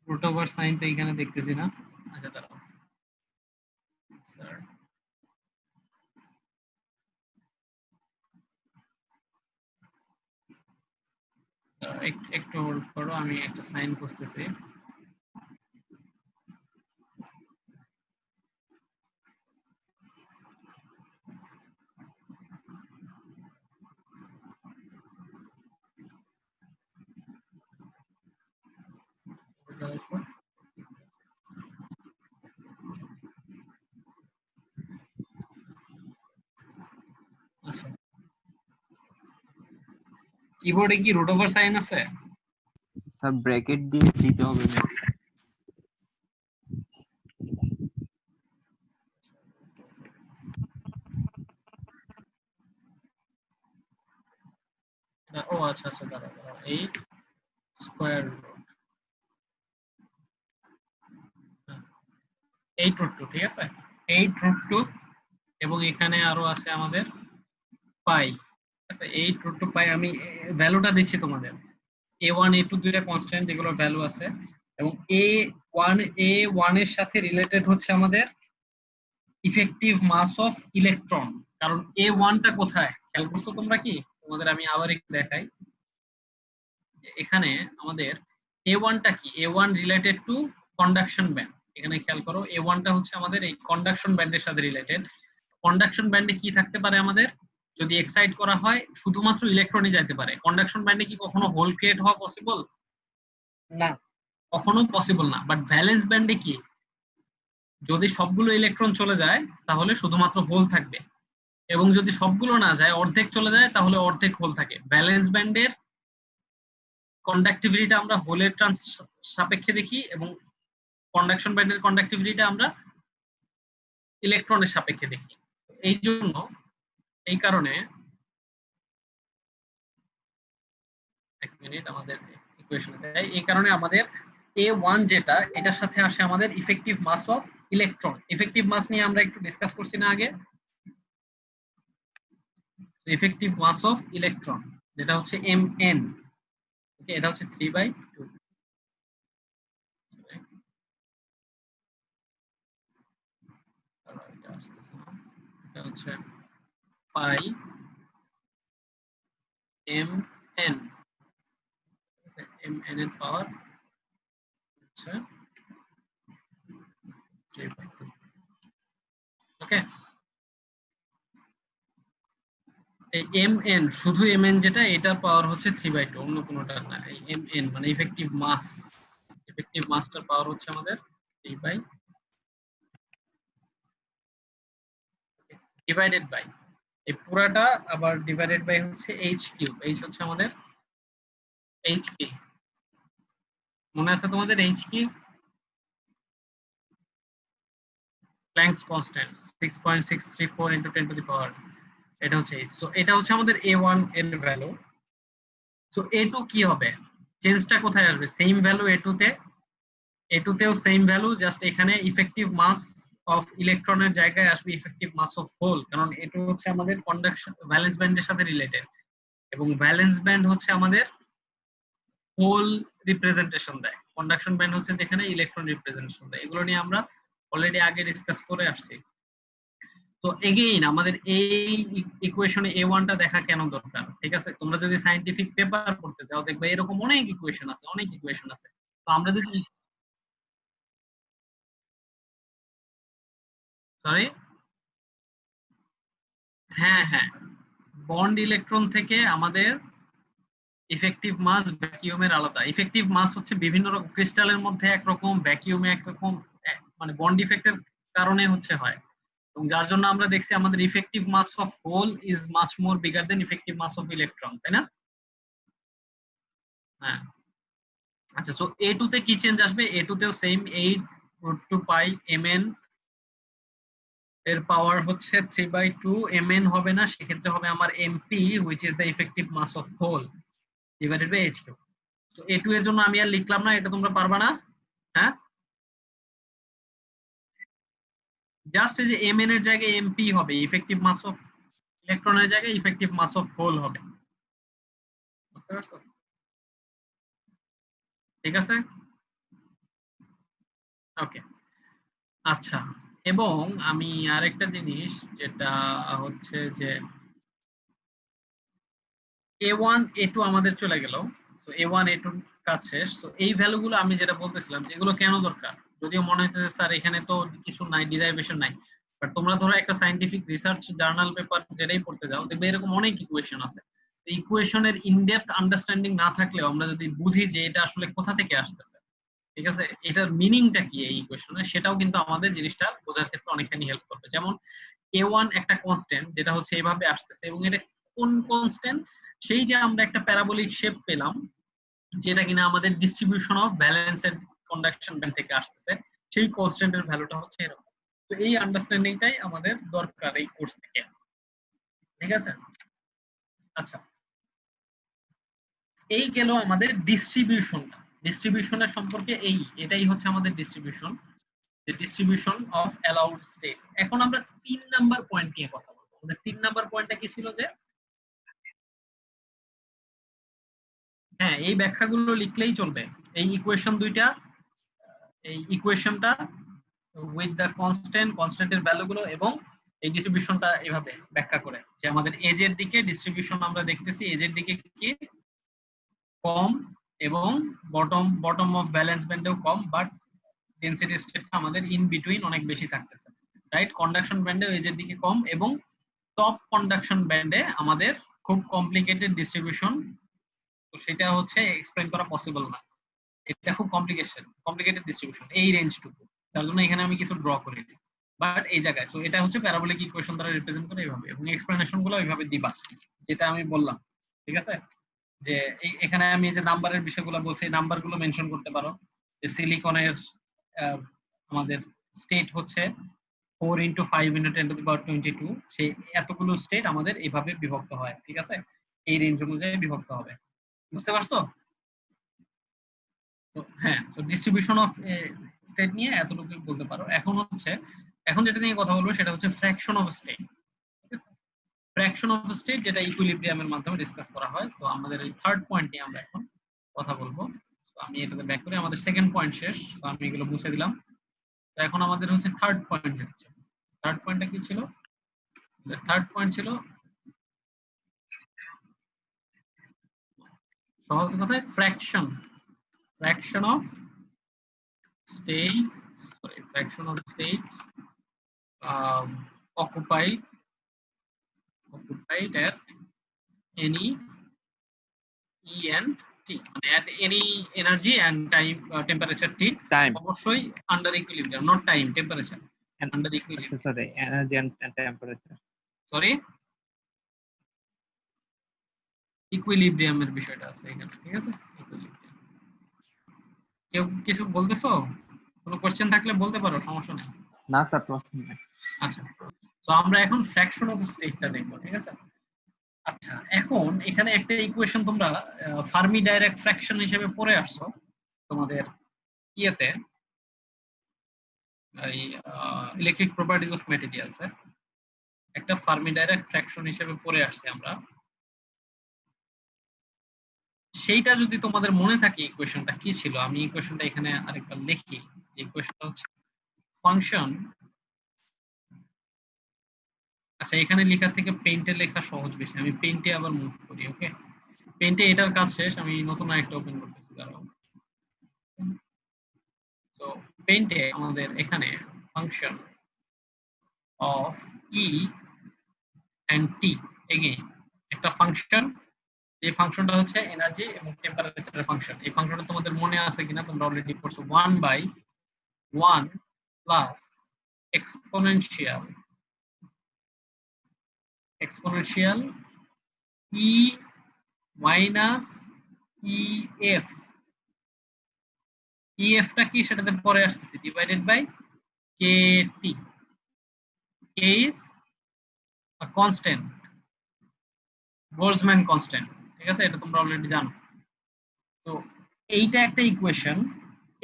রুট ওভার সাইন তো এখানে দেখতেছি না, আচ্ছা দাঁড়াও স্যার, একটু হোল্ড করো, আমি একটা সাইন খুঁজতেছি। আচ্ছা, কিবোর্ডে কি রুট ওভার সাইন আছে? স্যার ব্র্যাকেট দিয়ে দিতে হবে না? ও আচ্ছা আচ্ছা, দাঁড়াও দাঁড়াও, 8 স্কয়ার রুট 8√2, ঠিক আছে? 8√2 এবং এখানে আরো আছে আমাদের পাই, ঠিক আছে? 8√2 পাই, আমি ভ্যালুটা দিচ্ছি তোমাদের। a1 a2 দুইটা কনস্ট্যান্ট যেগুলোর ভ্যালু আছে, এবং a1 এর সাথে রিলেটেড হচ্ছে আমাদের ইফেক্টিভ মাস অফ ইলেকট্রন। কারণ a1টা কোথায় খেয়াল করছো তোমরা কি? তোমাদের আমি আবার একটু দেখাই, এখানে আমাদের a1টা কি, a1 related to conduction band. এখানে খেয়াল করো, a1টা হচ্ছে আমাদের এই কন্ডাকশন ব্যান্ডের সাথে রিলেটেড। কন্ডাকশন ব্যান্ডে কি থাকতে পারে আমাদের, যদি এক্সাইট করা হয় শুধুমাত্র ইলেকট্রনই যেতে পারে। কন্ডাকশন ব্যান্ডে কি কখনো হোল ক্রিয়েট হওয়া পসিবল? না, কখনো পসিবল না। বাট ভ্যালেন্স ব্যান্ডে কি, যদি সবগুলো ইলেকট্রন চলে যায় তাহলে শুধুমাত্র হোল থাকবে, এবং যদি সবগুলো না যায়, অর্ধেক চলে যায়, তাহলে অর্ধেক হোল থাকে। ভ্যালেন্স ব্যান্ডের কন্ডাক্টিভিটিটা আমরা হোলের সাপেক্ষে দেখি, এবং কন্ডাকশন ব্যান্ডের কন্ডাক্টিভিটিটা আমরা ইলেকট্রনের সাপেক্ষে দেখি। এই জন্য, এই কারণে, এক মিনিট আমাদের ইকুয়েশনে দেয়, এই কারণে আমাদের a1 যেটা, এটার সাথে আসে আমাদের effective mass of electron. Effective mass নিয়ে আমরা একটু ডিসকাস করছি না আগে? ইফেক্টিভ মাস অফ ইলেকট্রন যেটা হচ্ছে mn, ওকে? এটা হচ্ছে 3/2, এটা আসতেছে না, এটা হচ্ছে পাই mn, mn এর পাওয়ার হচ্ছে 3/2, ওকে? এই mn, শুধু mn যেটা, এটার পাওয়ার হচ্ছে 3/2, অন্য কোনোটার না। এই mn মানে ইফেক্টিভ মাস, ইফেক্টিভ মাসটার পাওয়ার হচ্ছে আমাদের 3/, ডিভাইডেড বাই এই পুরাটা, আবার ডিভাইডেড বাই হচ্ছে h কিউব। h হচ্ছে আমাদের এইচ কি মনে আছে তোমাদের? এইচ কি? প্ল্যাঙ্কস কনস্ট্যান্ট 6.634 × 10⁻, এটা হচ্ছে এইচ। সো এটা হচ্ছে আমাদের a1 এর ভ্যালু। সো a2 কি হবে? চেঞ্জটা কোথায় আসবে? সেম ভ্যালু a2 তে, a2 তেও সেম ভ্যালু, জাস্ট এখানে ইফেক্টিভ মাস অফ ইলেকট্রনের জায়গায় আসবে ইফেক্টিভ মাস অফ হোল, কারণ a2 হচ্ছে আমাদের কন্ডাকশন ভ্যালেন্স ব্যান্ডের সাথে রিলেটেড, এবং ভ্যালেন্স ব্যান্ড হচ্ছে আমাদের হোল রিপ্রেজেন্টেশন দেয়, কন্ডাকশন ব্যান্ড হচ্ছে যেখানে ইলেকট্রন রিপ্রেজেন্টেশন দেয়। এগুলো নিয়ে আমরা অলরেডি আগে ডিসকাস করে আসছি। তো এগেইন আমাদের এই ইকুয়েশনে a1 টা দেখা কেন দরকার? ঠিক আছে, তোমরা যদি সায়েন্টিফিক পেপার পড়তে যাও দেখবে এরকম অনেক ইকুয়েশন আছে, অনেক ইকুয়েশন আছে। তো আমরা যদি, সরি, হ্যাঁ হ্যাঁ, বন্ড ইলেকট্রন থেকে আমাদের ইফেক্টিভ মাস ভ্যাকিউমের আলাদা। ইফেক্টিভ মাস হচ্ছে বিভিন্ন রকম, ক্রিস্টালের মধ্যে একরকম, ভ্যাকিউমে একরকম, মানে বন্ড ইফেক্টের কারণে হচ্ছে হয়, এবং যার জন্য আমরা দেখছি আমাদের effective mass of hole is much more bigger than effective mass of electron, তাই না? হ্যাঁ। আচ্ছা, সো a2 তে কি চেঞ্জ আসবে? a2 তেও সেম 8√2πmn এর পাওয়ার হচ্ছে 3/2, mn হবে না, সেক্ষেত্রে হবে আমার mp, which is the effective mass of whole divided by hq. তো a2 এর জন্য আমি আর লিখলাম না, এটা তোমরা পারবা না? হ্যাঁ, জাস্ট এই যে mn এর জায়গায় mp হবে, ইফেক্টিভ মাস অফ ইলেকট্রনের জায়গায় ইফেক্টিভ মাস অফ হোল হবে। বুঝতে পারছো? ঠিক আছে, ওকে। আচ্ছা, এবং আমি আরেকটা জিনিস যেটা হচ্ছে যে a1 a2 আমাদের চলে গেল, সো a1 a2 কাজ শেষ। সো এই ভ্যালুগুলো আমি যেটা বলতেছিলাম যে এগুলো কেন দরকার, যদিও মনে হচ্ছে যে স্যার এখানে তো কিছু নাই, ডিরাইভেশন নাই, বাট তোমরা ধরো একটা সায়েন্টিফিক রিসার্চ জার্নাল পেপার যেটাই পড়তে যাও দেখবে এরকম অনেক ইকুয়েশন আছে। ইকুয়েশনের ইনডেপথ আন্ডারস্ট্যান্ডিং না থাকলেও আমরা যদি বুঝি যে এটা আসলে কোথা থেকে আসতেছে, ঠিক আছে, এটার মিনিংটা কি এই ইকুয়েশনে, সেটাও কিন্তু আমাদের জিনিসটা বোঝার ক্ষেত্রে অনেকখানি হেল্প করবে। যেমন a1 একটা কনস্ট্যান্ট যেটা হচ্ছে এভাবে আসতেছে, এবং এটা কোন কনস্ট্যান্ট? সেই যে আমরা একটা প্যারাবোলিক শেপ পেলাম যেটা কিনা আমাদের ডিস্ট্রিবিউশন অফ ব্যালেন্স এর কন্ডাকশন ব্যান্ড থেকে আসতেছে, সেই কনস্ট্যান্টের ভ্যালুটা হচ্ছে এরকম। তো এই আন্ডারস্ট্যান্ডিংটাই আমাদের দরকার এই কোর্স থেকে, ঠিক আছে? আচ্ছা, এই গেল আমাদের ডিস্ট্রিবিউশনটা। ডিস্ট্রিবিউশনের সম্পর্কে এটাই হচ্ছে আমাদের distribution, the distribution of allowed states. এখন আমরা 3 নাম্বার পয়েন্ট নিয়ে কথা বলবো। আমাদের 3 নাম্বার পয়েন্টটা কি ছিল? যে হ্যাঁ, এই ব্যাখ্যাগুলো লিখলেই চলবে। এই ইকুয়েশন দুইটা, এই ইকুয়েশনটা উইথ দ্য কনস্ট্যান্টের ভ্যালুগুলো, এবং এই ডিস্ট্রিবিউশনটা এভাবে ব্যাখ্যা করে যে আমাদের এজ এর দিকে ডিস্ট্রিবিউশন আমরা দেখতেছি, এজ এর দিকে কি কম, এবং বটম অফ ব্যালেন্স ব্যান্ডেও কম, বাট ডেনসিটি স্টেটটা আমাদের ইন বিটুইন অনেক বেশি থাকতেছে, রাইট? কন্ডাকশন ব্যান্ডে এজের দিকে কম, এবং টপ কন্ডাকশন ব্যান্ডে আমাদের খুব কমপ্লিকেটেড ডিস্ট্রিবিউশন, তো সেটা হচ্ছে এক্সপ্লেন করা পসিবল না, এটা খুব কমপ্লিকেটেড ডিস্ট্রিবিউশন এই রেঞ্জটুকু, তার জন্য এখানে আমি কিছু ড্র করে দিই, বাট এই জায়গায়। সো এটা হচ্ছে প্যারাবোলিক ইকুয়েশন দ্বারা রিপ্রেজেন্ট করে এইভাবে, এবং এক্সপ্লেনেশন গুলো এইভাবে দিবা, যেটা আমি বললাম, ঠিক আছে? যে এখানে আমি যে নাম্বারের বিষয়গুলো বলছি, এই নাম্বারগুলো মেনশন করতে পারো, যে সিলিকনের আমাদের স্টেট হচ্ছে 4 × 5 × 10⁻22, সেই এতগুলো স্টেট আমাদের এইভাবে বিভক্ত হয়, ঠিক আছে? এই রেঞ্জ অনুযায়ী বিভক্ত হবে। বুঝতে পারছো? তো হ্যাঁ, সো ডিস্ট্রিবিউশন অফ স্টেট নিয়ে এতটুকু বলতে পারো। এখন যেটা নিয়ে কথা বলবো সেটা হচ্ছে ফ্র্যাকশন অফ স্টেট, ঠিক আছে? ফ্র্যাকশন অফ স্টেট যেটা ইকুইলিব্রিয়ামের মাধ্যমে ডিসকাস করা হয়। তো আমাদের এই থার্ড পয়েন্ট নিয়ে আমরা এখন কথা বলবো। তো আমি এটাতে ব্যাক করি, আমাদের সেকেন্ড পয়েন্ট শেষ, তো আমি এগুলো মুছে দিলাম। তো এখন আমাদের হচ্ছে থার্ড পয়েন্ট হচ্ছে, থার্ড পয়েন্টটা কি ছিল? থার্ড পয়েন্ট ছিল সহজ কথায় fraction of states occupied at any E and T, মানে at any energy and time temperature T, time, অবশ্যই under equilibrium, not time, temperature, under আচ্ছা equilibrium, sorry, energy and temperature. sorry, ইকুইলিব্রিয়ামের বিষয়টা আছে এখানে, ঠিক আছে? ইকুইলিব্রিয়াম। কেউ কিছু বলতেছো? কোনো কোশ্চেন থাকলে বলতে পারো, সমস্যা নেই। না স্যার, প্রশ্ন নাই। আচ্ছা, তো আমরা এখন ফ্র্যাকশন অফ স্টেটটা দেখবো, ঠিক আছে? আচ্ছা, এখন এখানে একটা ইকুয়েশন তোমরা ফার্মি ডাইরেক্ট ফ্র্যাকশন হিসেবে পড়ে আসছো তোমাদের ইয়েতে, এই ইলেকট্রিক প্রপার্টিজ অফ ম্যাটেরিয়ালস এ একটা ফার্মি ডাইরেক্ট ফ্র্যাকশন হিসেবে পড়ে আসছি আমরা। সেইটা যদি তোমাদের মনে থাকে ইকুয়েশনটা কি ছিল, আমি ইকুয়েশনটা এখানে আরেকবার লিখি। যে ইকুয়েশনটা হচ্ছে ফাংশন, আচ্ছা এখানে লেখা থেকে পেইন্টে লেখা সহজ বেশি, আমি পেইন্টে আবার মুভ করি। ওকে, পেইন্টে এটার কাজ শেষ, আমি নতুন আরেকটা ওপেন করতেছি, দাঁড়াও। তো পেইন্টে আমাদের এখানে function of E and T, again একটা ফাংশন, এই ফাংশনটা হচ্ছে এনার্জি এবং টেম্পারেচারের ফাংশন। এই ফাংশনটা তোমাদের মনে আছে কিনা, তোমরা অলরেডি পড়ছো। 1/1 plus exponential E minus E F. টা কি সেটাতে পরে আসতেছি, divided by K T. K is a constant, Boltzmann constant, ঠিক আছে? এটা তোমরা অলরেডি জানো। তো এইটা একটা ইকুয়েশন,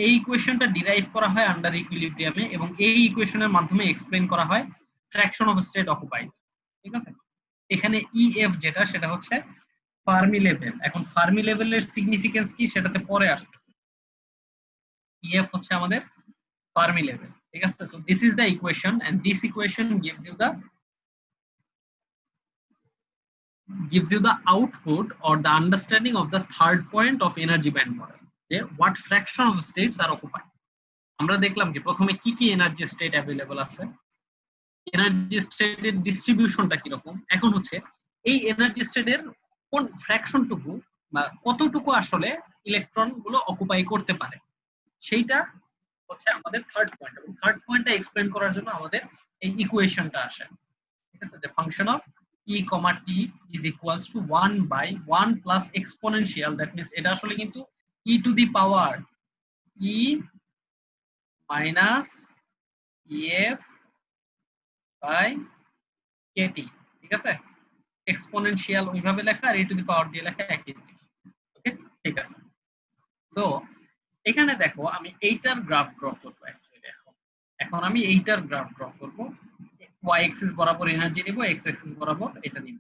এই ইকুয়েশনটা ডিরাইভ করা হয় আন্ডার ইকুইলিব্রিয়ামে, এবং এই ইকুয়েশনের মাধ্যমে এক্সপ্লেইন করা হয় ফ্র্যাকশন অফ স্টেট অকুপাইড, ঠিক আছে? এখানে ইএফ যেটা, সেটা হচ্ছে ফার্মি লেভেল। এখন ফার্মি লেভেলের সিগনিফিকেন্স কি সেটাতে পরে আসতেছে। ইএফ হচ্ছে আমাদের ফার্মি লেভেল, ঠিক আছে? So this is the equation, and this equation gives you the output or the understanding of the third point of energy band model, যে what fraction of states are occupied। আমরা দেখলাম কি প্রথমে কি কি energy state available আছে, energy স্টেটের ডিস্ট্রিবিউশনটা কিরকম। এখন হচ্ছে এই এনার্জি স্টেটের কোন ফ্র্যাকশনটুকু বা কতটুকু আসলে ইলেকট্রন গুলো অকুপাই করতে পারে, সেইটা হচ্ছে আমাদের থার্ড পয়েন্ট। এবং থার্ড পয়েন্টটা এক্সপ্লেন করার জন্য আমাদের এই ইকুয়েশনটা আসে, ঠিক আছে? যে function of E comma T is equals to 1/1 plus exponential, that means এটা আসলে কিন্তু E to the power E minus EF by KT, ঠিক আছে? এক্সপোনেনশিয়াল ওইভাবে লেখা আর ই টু দি পাওয়ার দিয়ে লেখা একই জিনিস। ওকে, ঠিক আছে। সো এখানে দেখো আমি এইটার গ্রাফ ড্র করবো অ্যাকচুয়ালি। এখন আমি এইটার গ্রাফ ড্র করব। ওয়াই এক্সিস বরাবর এনার্জি নিব, এক্স এক্সিস বরাবর এটা নিব।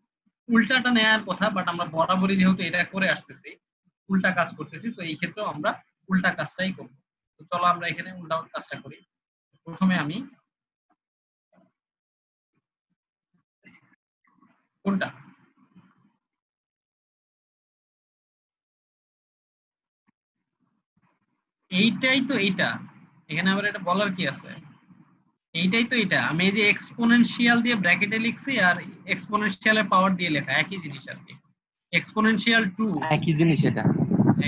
উল্টাটা নেয়ার কথা, বাট আমরা বরাবরই যেহেতু এটা করে আসতেছি, উল্টা কাজ করতেছি, তো এই ক্ষেত্রেও আমরা উল্টা কাজটাই করব। তো চলো আমরা এখানে উল্টা কাজটা করি। প্রথমে আমি কোনটা, এইটাই তো এইটা, এখানে আবার এটা বলার কি আছে? এইটাই তো এটা, আমি এই যে এক্সপোনেনশিয়াল দিয়ে ব্র্যাকেটে লিখছি আর এক্সপোনেনশিয়ালের পাওয়ার দিয়ে লেখা একই জিনিস আর কি। এক্সপোনেনশিয়াল 2, একই জিনিস এটা।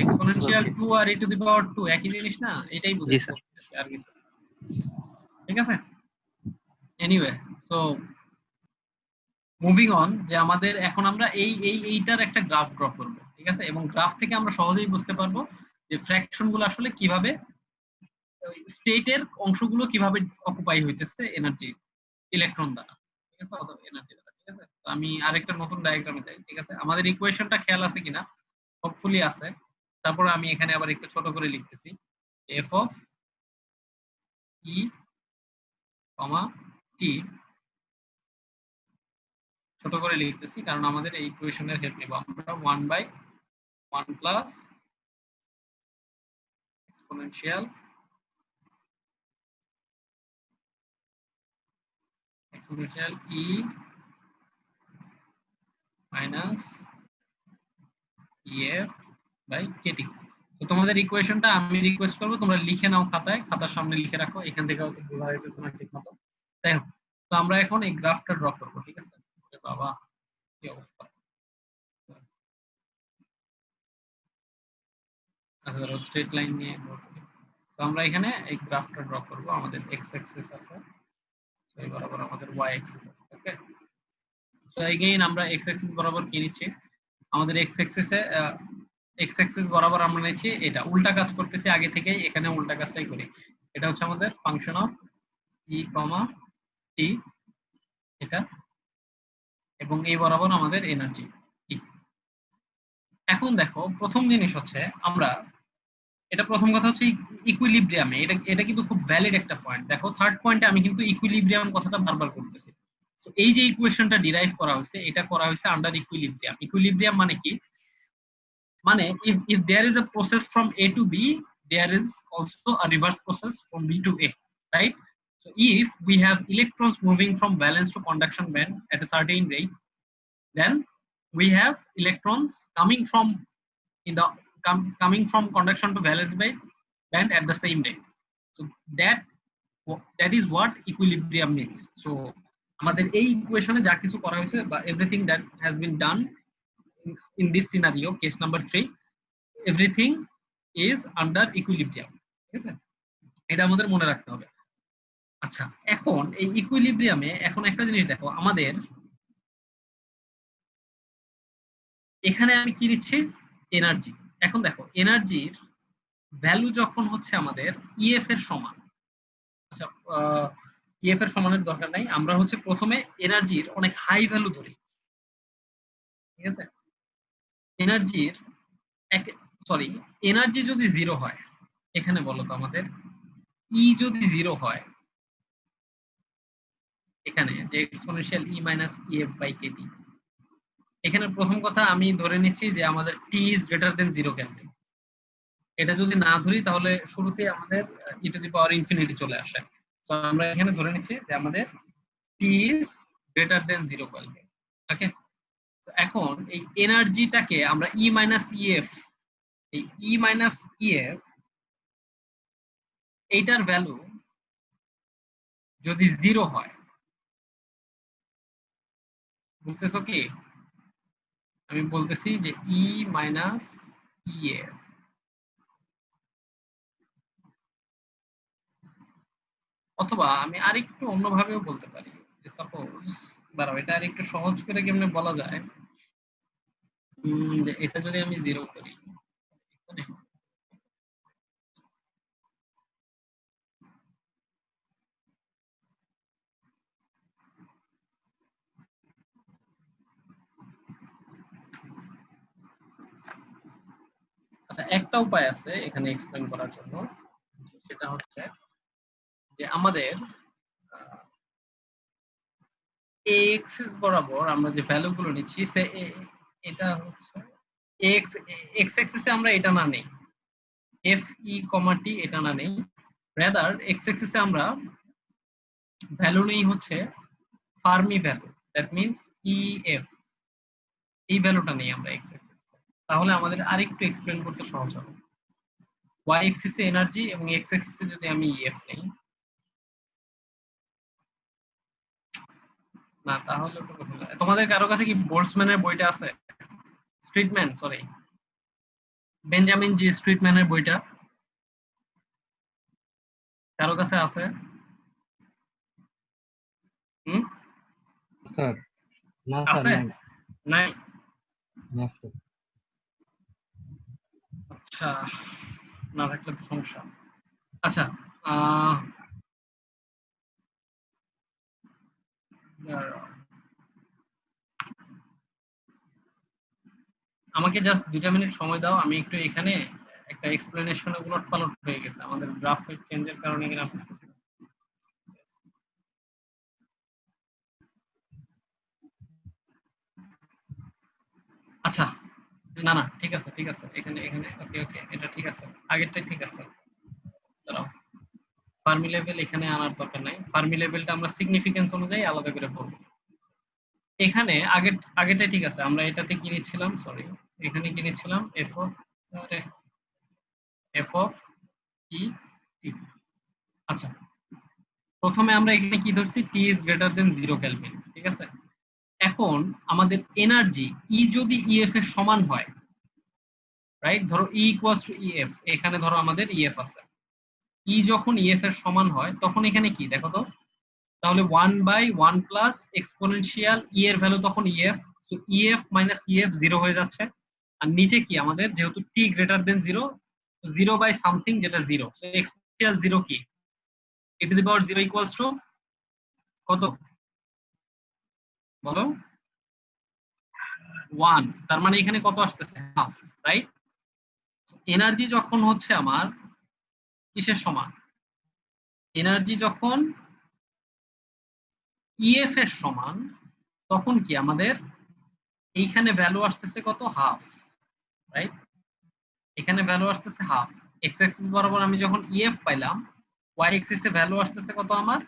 Exponential 2 R E to the পাওয়ার 2 একই জিনিস না, এটাই জি বুঝাতে স্যার। বলছি আর কিছু, ঠিক আছে? এনিওয়ে, সো মুভিং অন, যে আমাদের এখন আমরা এইটার একটা গ্রাফ ড্র করব, ঠিক আছে? এবং গ্রাফ থেকে আমরা সহজেই বুঝতে পারবো যে ফ্র্যাকশন গুলো আসলে কিভাবে, স্টেটের অংশগুলো কিভাবে অকুপাই হইতেছে এনার্জি ইলেকট্রন দ্বারা, ঠিক আছে? অথবা এনার্জি দ্বারা, ঠিক আছে? তো আমি আরেকটা নতুন ডায়াগ্রামে যাই, ঠিক আছে? আমাদের ইকুয়েশনটা খেয়াল আছে কিনা, হোপফুলি আছে। তারপর আমি এখানে আবার একটু ছোট করে লিখতেছি, এফ অফ ই কমা টি, ছোট করে লিখতেছি কারণ আমাদের এই ইকুয়েশনের হেল্প নেব আমরা। 1/1 plus exponential E minus EF by KT. তো তোমাদের ইকুয়েশনটা আমি রিকোয়েস্ট করবো তোমরা লিখে নাও খাতায়, খাতার সামনে লিখে রাখো, এখান থেকে হয়তো বোঝা যাইতেছে না ঠিক মতো। যাই হোক, তো আমরা এখন এই গ্রাফটা ড্র করবো, ঠিক আছে? বাবা কি অবস্থা, আচ্ছা স্ট্রেট লাইন নিয়ে draw করি। তো আমরা এখানে এই গ্রাফটা ড্র করবো, আমাদের এক্স অ্যাক্সিস আছে, তো এই বরাবর আমাদের ওয়াই অ্যাক্সিস আছে। ওকে, সো এগেইন আমরা এক্স অ্যাক্সিস বরাবর কি নিচ্ছি, আমাদের এক্স অ্যাক্সিস বরাবর আমরা নিচ্ছি এটা, উল্টা কাজ করতেছি আগে থেকে, এখানে উল্টা কাজটাই করি। এটা হচ্ছে আমাদের ফাংশন অফ ই কমা টি, এটা, এবং এই বরাবর আমাদের এনার্জি। এখন দেখো প্রথম জিনিস হচ্ছে আমরা, এটা প্রথম কথা হচ্ছে ইকুইলিব্রিয়ামে, এটা এটা কিন্তু খুব ভ্যালিড একটা পয়েন্ট। দেখো থার্ড পয়েন্টে আমি কিন্তু ইকুইলিব্রিয়াম কথাটা বারবার করতেছি। তো এই যে ইকুয়েশনটা ডিরাইভ করা হয়েছে, এটা করা হয়েছে আন্ডার ইকুইলিব্রিয়াম। ইকুইলিব্রিয়াম মানে কি? মানে if there is a process from A to B, there is also a reverse process from B to A, right? So if we have electrons moving from valence to conduction band at a certain rate, then we have electrons coming from coming from conduction to valence band at the same rate. So that is what equilibrium means. So আমাদের এই ইকুয়েশনে যা কিছু করা হয়েছে বা everything that has been done in this scenario, case number 3, everything is under equilibrium, ঠিক আছে? এটা আমাদের মনে রাখতে হবে। আচ্ছা, এখন এই ইকুইলিব্রিয়ামে এখন একটা জিনিস দেখো, আমাদের এখানে আমি কি দিচ্ছি? এনার্জি। এখন দেখো এনার্জির ভ্যালু যখন হচ্ছে আমাদের ইএফ এর সমান, আচ্ছা ইএফ এর সমানের দরকার নাই, আমরা হচ্ছে প্রথমে এনার্জির অনেক হাই ভ্যালু ধরি, ঠিক আছে? এনার্জির সরি, এনার্জি যদি 0 হয়, এখানে বলো তো আমাদের ই যদি 0 হয়, এখানে যে exponential E minus EF by KT, এখানে প্রথম কথা আমি ধরে নিচ্ছি যে আমাদের T is greater than 0 Kelvin. এটা যদি না ধরি তাহলে শুরুতে আমাদের ই টু দি পাওয়ার ইনফিনিটি চলে আসে। তো আমরা এখানে ধরে নিচ্ছি যে আমাদের T is greater than 0 kelvin. ওকে, তো এখন এই এনার্জিটাকে আমরা ই মাইনাস ইএফ, এই ই মাইনাস ইএফ এইটার ভ্যালু যদি 0 হয়, বুঝতেছো কি? আমি বলতেছি যে ই মাইনাস ইএফ, অথবা আমি আরেকটু অন্যভাবেও বলতে পারি যে সাপোজ, দাঁড়াও এটা আরেকটু সহজ করে কেমনে বলা যায়, যে এটা যদি আমি 0 করি, আচ্ছা একটা উপায় আছে এখানে এক্সপ্লেন করার জন্য, সেটা হচ্ছে যে আমাদের এক্সিস বরাবর আমরা যে ভ্যালু গুলো নিচ্ছি, এটা হচ্ছে এক্স অ্যাক্সিসে আমরা এটা না নেই, এফ ই কমা টি এটা না নেই, রাদার এক্স অ্যাক্সিসে আমরা ভ্যালু নেই হচ্ছে Fermi value, that means EF, এই ভ্যালুটা নেই আমরা এক্স অ্যাক্সিসে। তাহলে আমাদের আরেকটু এক্সপ্লেন করতে সহজ হবে। ওয়াই অ্যাক্সিসে এনার্জি এবং এক্স অ্যাক্সিসে যদি আমি ইএফ নেই, না তাহলে তো তোমাদের কারো কাছে কি বোল্টসম্যানের বইটা আছে? স্ট্রিটম্যান, সরি, বেঞ্জামিন জি স্ট্রিটম্যানের বইটা কারো কাছে আছে? স্যার না স্যার আছে? নাই নাই? না স্যার। আচ্ছা, না থাকলে তো সমস্যা। আচ্ছা, আমাকে জাস্ট 2টা মিনিট সময় দাও, আমি একটু এখানে একটা এক্সপ্লেনেশনে উলটপালট হয়ে গেছে আমাদের গ্রাফের চেঞ্জের কারণে, এখানে বুঝতেছি না। আচ্ছা, না না ঠিক আছে ঠিক আছে, এখানে এখানে ওকে ওকে, এটা ঠিক আছে, আগেরটাই ঠিক আছে। দাঁড়াও, ফার্মি লেভেল এখানে আনার দরকার নাই, ফার্মি লেভেলটা আমরা সিগনিফিকেন্স অনুযায়ী আলাদা করে পড়ব। এখানে আগেরটাই ঠিক আছে, আমরা এটাতে কি নিচ্ছিলাম, সরি এখানে কি নিচ্ছিলাম, এফ অফ ই টি। আচ্ছা, প্রথমে আমরা এখানে কি ধরছি, টি ইজ গ্রেটার দেন 0 কেলভিন, ঠিক আছে? এখন আমাদের এনার্জি ই যদি ইএফ এর সমান হয়, রাইট, ধরো ই ইকুয়ালস টু ইএফ, এখানে ধরো আমাদের ইএফ আছে, ই যখন ইএফ এর সমান হয় তখন এখানে কি দেখো তো, তাহলে 1/1 প্লাস এক্সপোনেনশিয়াল ই এর ভ্যালু তখন EF, so EF minus EF 0 হয়ে যাচ্ছে, আর নিচে কি আমাদের যেহেতু টি গ্রেটার দেন 0, 0 বাই সামথিং যেটা 0, সো এক্সপোনেনশিয়াল 0 কি e two the power 0 equals to কত বলো 1, তার মানে এখানে কত আসতেছে হাফ, রাইট? এনার্জি যখন হচ্ছে আমার কিসের সমান, এনার্জি যখন ইএফ এর সমান, তখন কি আমাদের এইখানে ভ্যালু আসতেছে কত হাফ, রাইট? এখানে ভ্যালু আসতেছে হাফ। এক্স অ্যাক্সিস বরাবর আমি যখন ইএফ পাইলাম, ওয়াই অ্যাক্সিস এ ভ্যালু আসতেছে কত আমার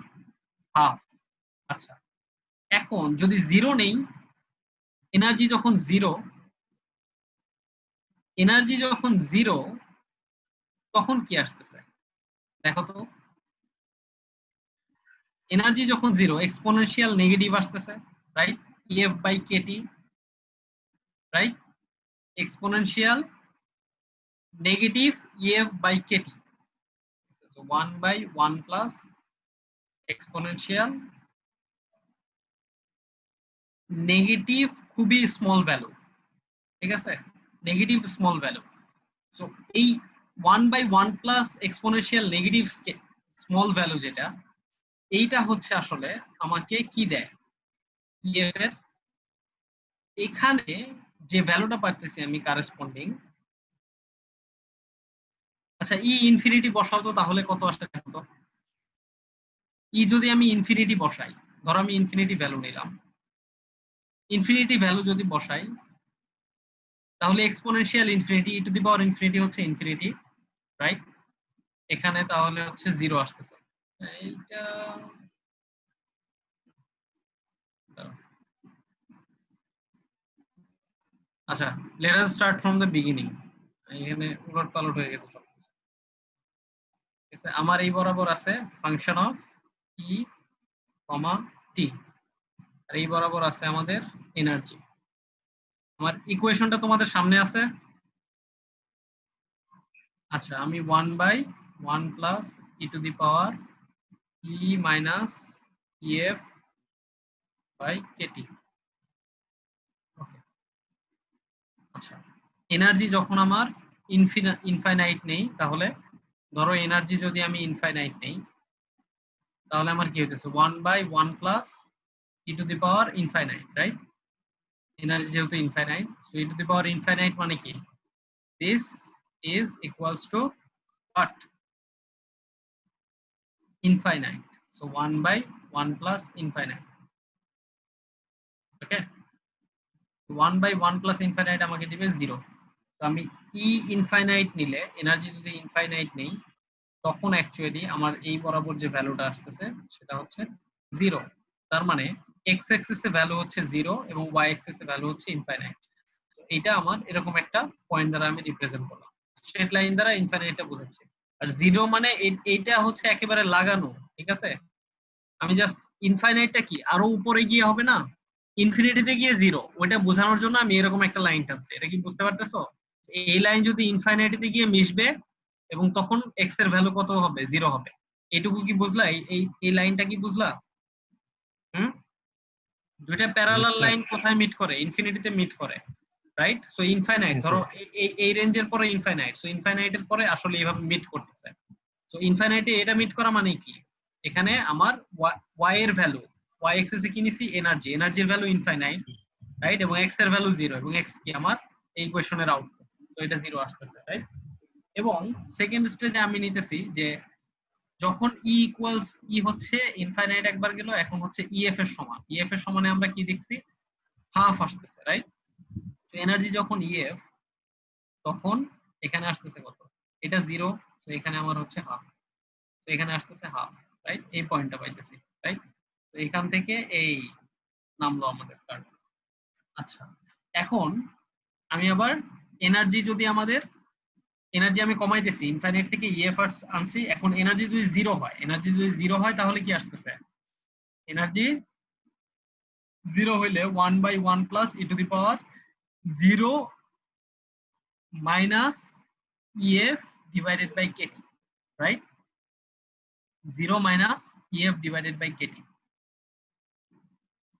হাফ। আচ্ছা, এখন যদি 0 নেই, এনার্জি যখন 0, এনার্জি যখন 0 তখন কি আসতেছে দেখো তো, এনার্জি যখন 0 এক্সপোনেনশিয়াল নেগেটিভ আসতেছে, right? EF by KT, right? Exponential negative EF by KT, so 1 by 1 plus exponential negative খুবই স্মল ভ্যালু, ঠিক আছে, নেগেটিভ স্মল ভ্যালু। সো এই 1 by 1 plus exponential negative small value যেটা, এইটা হচ্ছে আসলে আমাকে কি দেয় ইএফ এর এখানে যে ভ্যালুটা পাইতেছি আমি কারেসপন্ডিং। আচ্ছা, ই ইনফিনিটি বসাও তো, তাহলে কত আসে দেখো তো। ই যদি আমি ইনফিনিটি বসাই, ধরো আমি ইনফিনিটি ভ্যালু নিলাম, ইনফিনিটি ভ্যালু যদি বসাই তাহলে exponential infinity E to the power infinity হচ্ছে ইনফিনিটি, রাইট? এখানে তাহলে হচ্ছে 0 আসতেছে। এইটা আচ্ছা, let us start from the beginning. এখানে উলট পালট হয়ে গেছে সব, ঠিক আছে? আমার এই বরাবর আছে ফাংশন অফ ই কমা টি, আর এই বরাবর আছে আমাদের এনার্জি। আমার ইকুয়েশনটা তোমাদের সামনে আছে। আচ্ছা, আমি 1 by 1 plus E to the power E minus EF by KT. আচ্ছা, এনার্জি যখন আমার ইনফাইনাইট নেই, তাহলে ধরো এনার্জি যদি আমি ইনফাইনাইট নেই, তাহলে আমার কি হইতেছে 1 by 1 plus E to the power infinite, right? Energy যেহেতু infinite, so E to the power infinite মানে কি, this is equals to what, infinite, so 1 by 1 plus infinite, okay? 1 by 1 plus infinite আমাকে দিবে 0। তো আমি ই ইনফাইনাইট নিলে, energy যদি infinite নেই, তখন অ্যাকচুয়ালি আমার এই বরাবর যে ভ্যালুটা আসতেছে সেটা হচ্ছে 0। তার মানে এক্স অ্যাক্সিস এ ভ্যালু হচ্ছে 0 এবং ওয়াই অ্যাক্সিস এ ভ্যালু হচ্ছে ইনফাইনাইট। তো এটা আমার এরকম একটা পয়েন্ট দ্বারা আমি রিপ্রেজেন্ট করলাম, স্ট্রেট লাইন দ্বারা ইনফাইনাইটটা বোঝাচ্ছি। আর 0 মানে এইটা হচ্ছে একেবারে লাগানো, ঠিক আছে? আমি জাস্ট ইনফাইনাইটটা কি আরো উপরে গিয়ে হবে না, ইনফিনিটিতে গিয়ে 0, ওইটা বোঝানোর জন্য আমি এরকম একটা লাইন টানছি। এটা কি বুঝতে পারতেছো? এই লাইন যদি ইনফাইনাইটিতে গিয়ে মিশবে এবং তখন এক্স এর ভ্যালু কত হবে, 0 হবে। এটুকু কি বুঝলা? এই লাইনটা কি বুঝলা? হুম, দুইটা প্যারালাল স্যার। লাইন কোথায় মিট করে? ইনফিনিটিতে মিট করে, রাইট? সো ইনফাইনাইট, হ্যাঁ ধরো স্যার। এই রেঞ্জের পরে ইনফাইনাইট, সো ইনফাইনাইটের পরে আসলে এইভাবে মিট করতেছে। সো ইনফাইনাইটে এটা মিট করা মানে কি, এখানে আমার ওয়াই এর ভ্যালু, ওয়াই এক্সিস এ কি নিছি এনার্জি, এনার্জির ভ্যালু ইনফাইনাইট, রাইট? এবং এক্স এর ভ্যালু 0, এবং এক্স কি আমার এই ইকুয়েশনের আউটপুট, তো এটা 0 আসতেছে, রাইট? এবং সেকেন্ড স্টেজে আমি নিতেছি যে যখন ই ইকুয়ালস ই হচ্ছে ইনফাইনাইট একবার গেল, এখন হচ্ছে ইএফ এর সমান, ইএফ এর সমানে আমরা কি দেখছি হাফ আসতেছে, রাইট? তো এনার্জি যখন ইএফ, তখন এখানে আসতেছে কত, এটা 0, তো এখানে আমার হচ্ছে হাফ, তো এখানে আসতেছে হাফ, রাইট? এই পয়েন্টটা পাইতেছি, রাইট? তো এখান থেকে এই নামলো আমাদের কার্ভ। আচ্ছা, এখন আমি আবার এনার্জি যদি আমাদের, এনার্জি আমি কমাইতেছি ইনফাইনাইট থেকে ইএফ আনছি, এখন এনার্জি যদি 0 হয়, এনার্জি যদি 0 হয় তাহলে কি আসতেছে, এনার্জি 0 হইলে 1 by 1 plus E to the power 0 minus EF divided by KT, right? 0 minus EF divided by KT.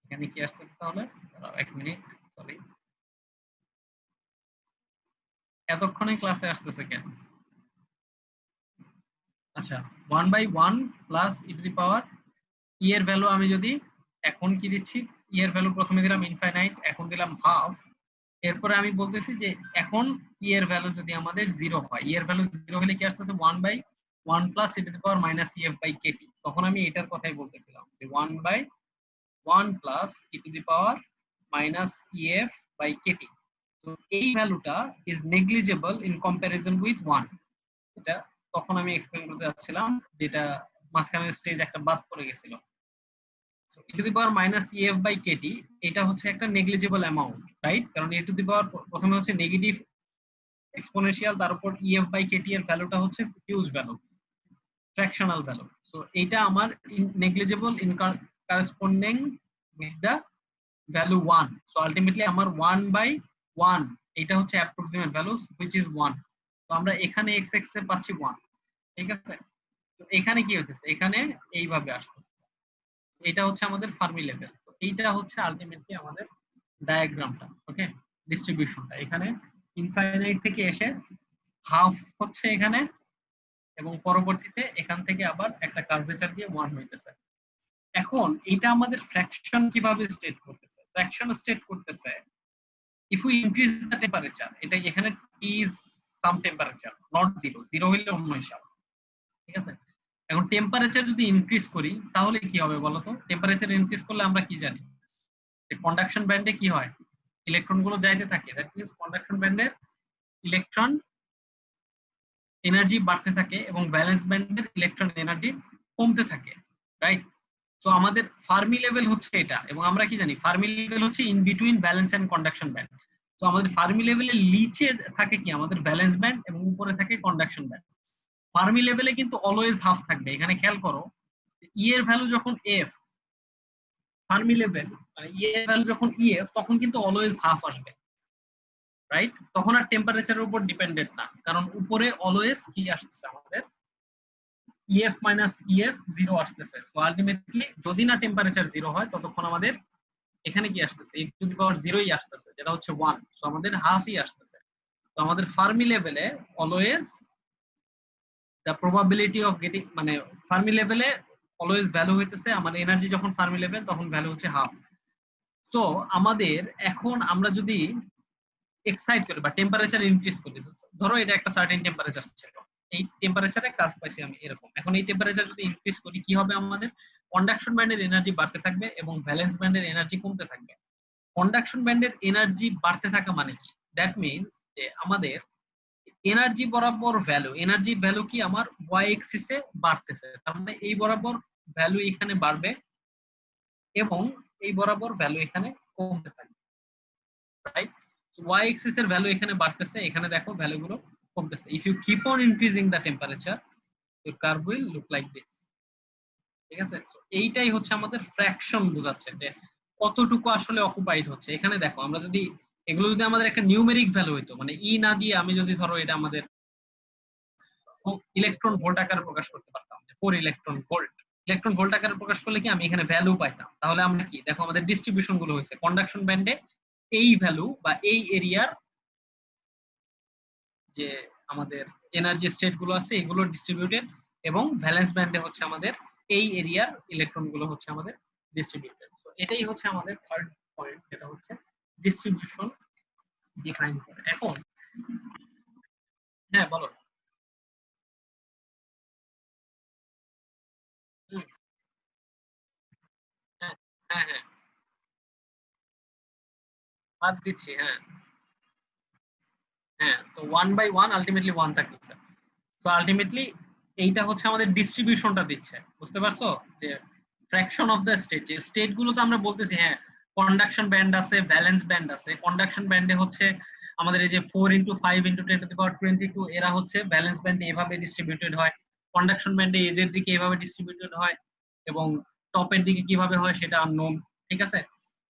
এখানে কি আসতেছে তাহলে, দাঁড়াও 1 মিনিট, সরি, এতক্ষণে ক্লাসে আসতেছে কেন? আচ্ছা, 1/1 plus E to the power ই এর ভ্যালু আমি যদি এখন কি দিচ্ছি, ই এর ভ্যালু প্রথমে দিলাম ইনফাইনাইট, এখন দিলাম হাফ। এরপরে আমি বলতেছি যে এখন ই এর ভ্যালু যদি আমাদের 0 হয়, ই এর ভ্যালু 0 হলে কি আসতেছে 1/1 plus E to the power minus EF by KT. তখন আমি এটার কথাই বলতেছিলাম যে 1/1 plus E to the power minus EF by KT. তো এই ভ্যালুটা is negligible in comparison with 1। এটা তখন আমি এক্সপ্লেইন করতে যাচ্ছিলাম, যেটা মাঝখানের স্টেজ একটা বাদ পড়ে গেছিল। So E to the power minus EF by KT, এটা হচ্ছে একটা নেগলিজেবল অ্যামাউন্ট, রাইট? কারণ ই টু দি পাওয়ার প্রথমে হচ্ছে নেগেটিভ এক্সপোনেনশিয়াল, তার উপর ইএফ বাই কেটি এর ভ্যালুটা হচ্ছে huge value, fractional value. So এইটা আমার negligible in corresponding with the value 1। So ultimately আমার 1/1 এটা হচ্ছে অ্যাপ্রক্সিমেট ভ্যালু হুইচ ইজ 1। তো আমরা এখানে এক্স এক্স এ পাচ্ছি 1, ঠিক আছে? তো এখানে কি হচ্ছে, এখানে এইভাবে আসতেছে, এটা হচ্ছে আমাদের ফার্মি লেভেল। তো এইটা হচ্ছে আলটিমেটলি আমাদের ডায়াগ্রামটা, ওকে? ডিস্ট্রিবিউশনটা এখানে ইনফাইনাইট থেকে এসে হাফ হচ্ছে এখানে, এবং পরবর্তীতে এখান থেকে আবার একটা কার্ভেচার দিয়ে 1 হইতেছে। এখন এটা আমাদের ফ্র্যাকশন কিভাবে স্টেট করতেছে? ফ্র্যাকশন স্টেট করতেছে if we increase the temperature, এটা এখানে T is some temperature, not 0, 0 হইলে অন্য হিসাব, ঠিক আছে? এখন টেম্পারেচার যদি ইনক্রিজ করি তাহলে কি হবে বলো তো? টেম্পারেচার ইনক্রিজ করলে আমরা কি জানি যে কন্ডাকশন ব্যান্ডে কি হয়, ইলেকট্রন গুলো যাইতে থাকে। দ্যাট মিন্স কন্ডাকশন ব্যান্ডের ইলেকট্রন এনার্জি বাড়তে থাকে এবং ভ্যালেন্স ব্যান্ডের ইলেকট্রন এনার্জি কমতে থাকে, রাইট? সো আমাদের ফার্মি লেভেল হচ্ছে এটা, এবং আমরা কি জানি ফার্মি লেভেল হচ্ছে in between valence and conduction band. তো আমাদের ফার্মি লেভেলের নিচে থাকে কি আমাদের ভ্যালেন্স ব্যান্ড এবং উপরে থাকে কন্ডাকশন ব্যান্ড। ফার্মি লেভেলে কিন্তু অলওয়েজ হাফ থাকবে। এখানে খেয়াল করো, ই এর ভ্যালু যখন এফ, ফার্মি লেভেল মানে ই এর ভ্যালু যখন ইএফ, তখন কিন্তু অলওয়েজ হাফ আসবে, রাইট? তখন আর টেম্পারেচারের উপর ডিপেন্ডেন্ট না, কারণ উপরে অলওয়েজ কি আসতেছে আমাদের ইএফ মাইনাস ইএফ 0 আসতেছে। সো আলটিমেটলি যদি না টেম্পারেচার 0 হয় ততক্ষণ আমাদের এখানে কি আসতেছে, ই টু দি পাওয়ার 0ই আসতেছে, যেটা হচ্ছে 1। সো আমাদের হাফই আসতেছে। তো আমাদের ফার্মি লেভেলে always the probability of getting, মানে ফার্মি লেভেলে অলওয়েজ ভ্যালু হইতেছে আমাদের এনার্জি যখন ফার্মি লেভেল, তখন ভ্যালু হচ্ছে হাফ। সো আমাদের এখন আমরা যদি এক্সাইট করি বা টেম্পারেচার ইনক্রিজ করি, ধরো এটা একটা সার্টেন টেম্পারেচার ছিল, এই টেম্পারেচারে কার্ভ পাইছি আমি এরকম। এখন এই টেম্পারেচার যদি ইনক্রিজ করি কি হবে, আমাদের কন্ডাকশন ব্যান্ডের এনার্জি বাড়তে থাকবে এবং ভ্যালেন্স ব্যান্ডের এনার্জি কমতে থাকবে। কন্ডাকশন ব্যান্ডের এনার্জি বাড়তে থাকা মানে কি? দ্যাট মিন্স যে আমাদের এনার্জি বরাবর ভ্যালু, এনার্জির ভ্যালু কি আমার ওয়াই এক্সিসে বাড়তেছে, তার মানে এই বরাবর ভ্যালু এখানে বাড়বে এবং এই বরাবর ভ্যালু এখানে কমতে থাকবে, রাইট? ওয়াই এক্সিস এর ভ্যালু এখানে বাড়তেছে, এখানে দেখো ভ্যালুগুলো কমতেছে। If you keep on increasing the temperature, your curve will look like this, ঠিক আছে? সো এইটাই হচ্ছে আমাদের ফ্র্যাকশন বোঝাচ্ছে যে কতটুকু আসলে অকুপাইড হচ্ছে। এখানে দেখো আমরা যদি এগুলো যদি আমাদের একটা নিউমেরিক ভ্যালু হইতো, মানে ই না দিয়ে আমি যদি ধরো এটা আমাদের ইলেকট্রন ভোল্ট আকারে প্রকাশ করতে পারতাম, 4 ইলেকট্রন ভোল্ট, ইলেকট্রন ভোল্ট আকারে প্রকাশ করলে কি আমি এখানে ভ্যালু পাইতাম। তাহলে আমরা কি দেখো আমাদের ডিস্ট্রিবিউশন গুলো হয়েছে কন্ডাকশন ব্যান্ডে এই ভ্যালু বা এই এরিয়ার যে আমাদের এনার্জি স্টেট গুলো আছে এগুলো ডিস্ট্রিবিউটেড, এবং ভ্যালেন্স ব্যান্ডে হচ্ছে আমাদের এই এরিয়ার ইলেকট্রন গুলো হচ্ছে আমাদের ডিস্ট্রিবিউটেড। সো এটাই হচ্ছে আমাদের থার্ড পয়েন্ট, যেটা হচ্ছে ডিস্ট্রিবিউশন ডিফাইন করে। এখন হ্যাঁ বলো। হুম, হ্যাঁ হ্যাঁ হ্যাঁ, বাদ দিচ্ছি, হ্যাঁ হ্যাঁ। তো 1/1 আলটিমেটলি 1 থাকতেছে। তো আলটিমেটলি এইটা হচ্ছে আমাদের ডিস্ট্রিবিউশনটা দিচ্ছে, বুঝতে পারছো? যে ফ্র্যাকশন অফ দ্য স্টেট, যে স্টেট গুলো তো আমরা বলতেছি হ্যাঁ কন্ডাকশন ব্যান্ড আছে, ভ্যালেন্স ব্যান্ড আছে। কন্ডাকশন ব্যান্ডে হচ্ছে আমাদের এই যে 4 × 5 × 10⁻22 এরা হচ্ছে ভ্যালেন্স ব্যান্ডে এভাবে ডিস্ট্রিবিউটেড হয়, কন্ডাকশন ব্যান্ডে এজ এর দিকে এভাবে ডিস্ট্রিবিউটেড হয়, এবং টপের দিকে কিভাবে হয় সেটা আননোন, ঠিক আছে?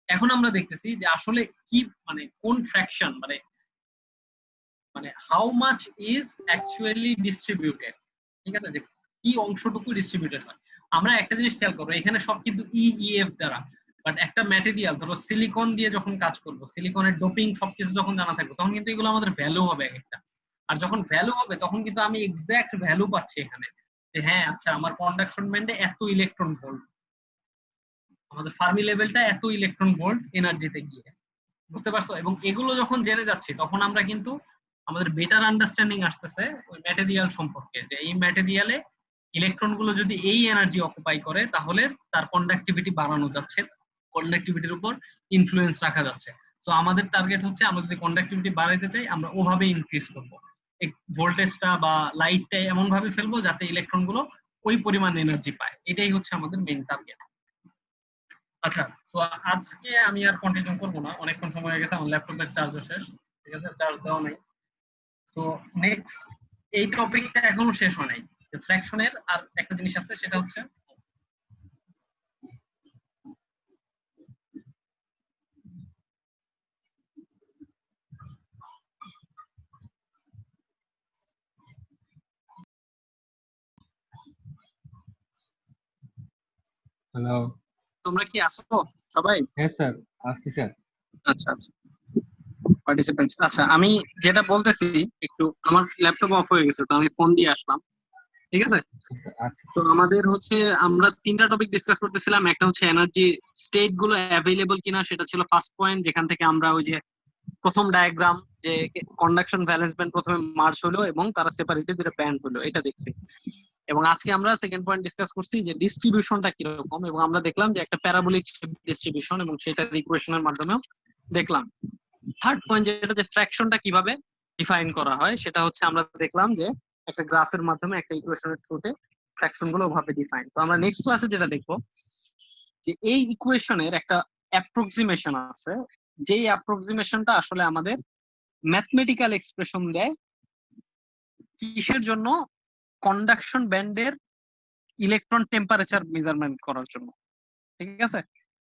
এখন আমরা দেখতেছি যে আসলে কি মানে কোন ফ্র্যাকশন মানে মানে how much is actually distributed, ঠিক আছে? যে কি অংশটুকু ডিস্ট্রিবিউটেড হয়। আমরা একটা জিনিস খেয়াল করবো, এখানে সব কিন্তু ই এফ দ্বারা, বাট একটা ম্যাটেরিয়াল ধরো সিলিকন দিয়ে যখন কাজ করব, সিলিকনের ডোপিং সবকিছু যখন জানা থাকবে, তখন কিন্তু এগুলো আমাদের ভ্যালু হবে এক একটা। আর যখন ভ্যালু হবে তখন কিন্তু আমি এক্সাক্ট ভ্যালু পাচ্ছি এখানে, যে হ্যাঁ আচ্ছা আমার কন্ডাকশন ব্যান্ডে এত ইলেকট্রন ভোল্ট, আমাদের ফার্মি লেভেলটা এত ইলেকট্রন ভোল্ট এনার্জিতে গিয়ে, বুঝতে পারছো? এবং এগুলো যখন জেনে যাচ্ছি তখন আমরা কিন্তু আমাদের বেটার আন্ডারস্ট্যান্ডিং আসতেছে ওই ম্যাটেরিয়াল সম্পর্কে, যে এই ম্যাটেরিয়ালে ইলেকট্রন গুলো যদি এই এনার্জি অকুপাই করে তাহলে তার কন্ডাক্টিভিটি বাড়ানো যাচ্ছে, কন্ডাক্টিভিটির উপর ইনফ্লুয়েন্স রাখা যাচ্ছে। তো আমাদের টার্গেট হচ্ছে আমরা যদি কন্ডাক্টিভিটি বাড়াইতে চাই আমরা ওভাবে ইনক্রিজ করব, ভোল্টেজটা বা লাইটটা এমন ভাবে ফেলবো যাতে ইলেকট্রন গুলো ওই পরিমাণ এনার্জি পায়। এটাই হচ্ছে আমাদের মেইন টার্গেট। আচ্ছা, তো আজকে আমি আর কন্টিনিউ করবো না, অনেকক্ষণ সময় হয়ে গেছে, আমার ল্যাপটপের চার্জও শেষ, ঠিক আছে, চার্জ দেওয়া নেই। তো নেক্সট এই টপিকটা এখনো শেষ হয় নাই, ফ্র্যাকশনের আর একটা জিনিস আছে, সেটা হচ্ছে হ্যালো। তোমরা কি আসো সবাই? হ্যাঁ স্যার, আসছি স্যার। আচ্ছা আচ্ছা, পার্টিসিপেন্টস। আচ্ছা, আমি যেটা বলতেছি, একটু আমার ল্যাপটপ অফ হয়ে গেছে তো আমি ফোন দিয়ে আসলাম, ঠিক আছে? আচ্ছা তো আমাদের হচ্ছে আমরা তিনটা টপিক ডিসকাস করতেছিলাম। একটা হচ্ছে এনার্জি স্টেট গুলো অ্যাভেলেবল কিনা, সেটা ছিল ফার্স্ট পয়েন্ট, যেখান থেকে আমরা ওই যে প্রথম ডায়াগ্রাম, যে কন্ডাকশন ভ্যালেন্স ব্যান্ড প্রথমে মার্জ হলো এবং তারা সেপারেটেড দুটো ব্যান্ড হলো, এটা দেখছি। এবং আজকে আমরা সেকেন্ড পয়েন্ট ডিসকাস করছি যে ডিস্ট্রিবিউশনটা কিরকম, এবং আমরা দেখলাম যে একটা প্যারাবোলিক ডিস্ট্রিবিউশন, এবং সেটার ইকুয়েশনের মাধ্যমেও দেখলাম। থার্ড পয়েন্ট যেটা, যে ফ্র্যাকশনটা কিভাবে ডিফাইন করা হয়, সেটা হচ্ছে আমরা দেখলাম যে একটা গ্রাফের মাধ্যমে একটা ইকুয়েশনের থ্রুতে ফ্র্যাকশন গুলো ওভাবে ডিফাইন। তো আমরা নেক্সট ক্লাসে যেটা দেখবো, যে এই ইকুয়েশনের একটা অ্যাপ্রক্সিমেশন আছে, যেই অ্যাপ্রক্সিমেশনটা আসলে আমাদের ম্যাথমেটিক্যাল এক্সপ্রেশন দেয় কিসের জন্য, কন্ডাকশন ব্যান্ডের ইলেকট্রন টেম্পারেচার মেজারমেন্ট করার জন্য, ঠিক আছে?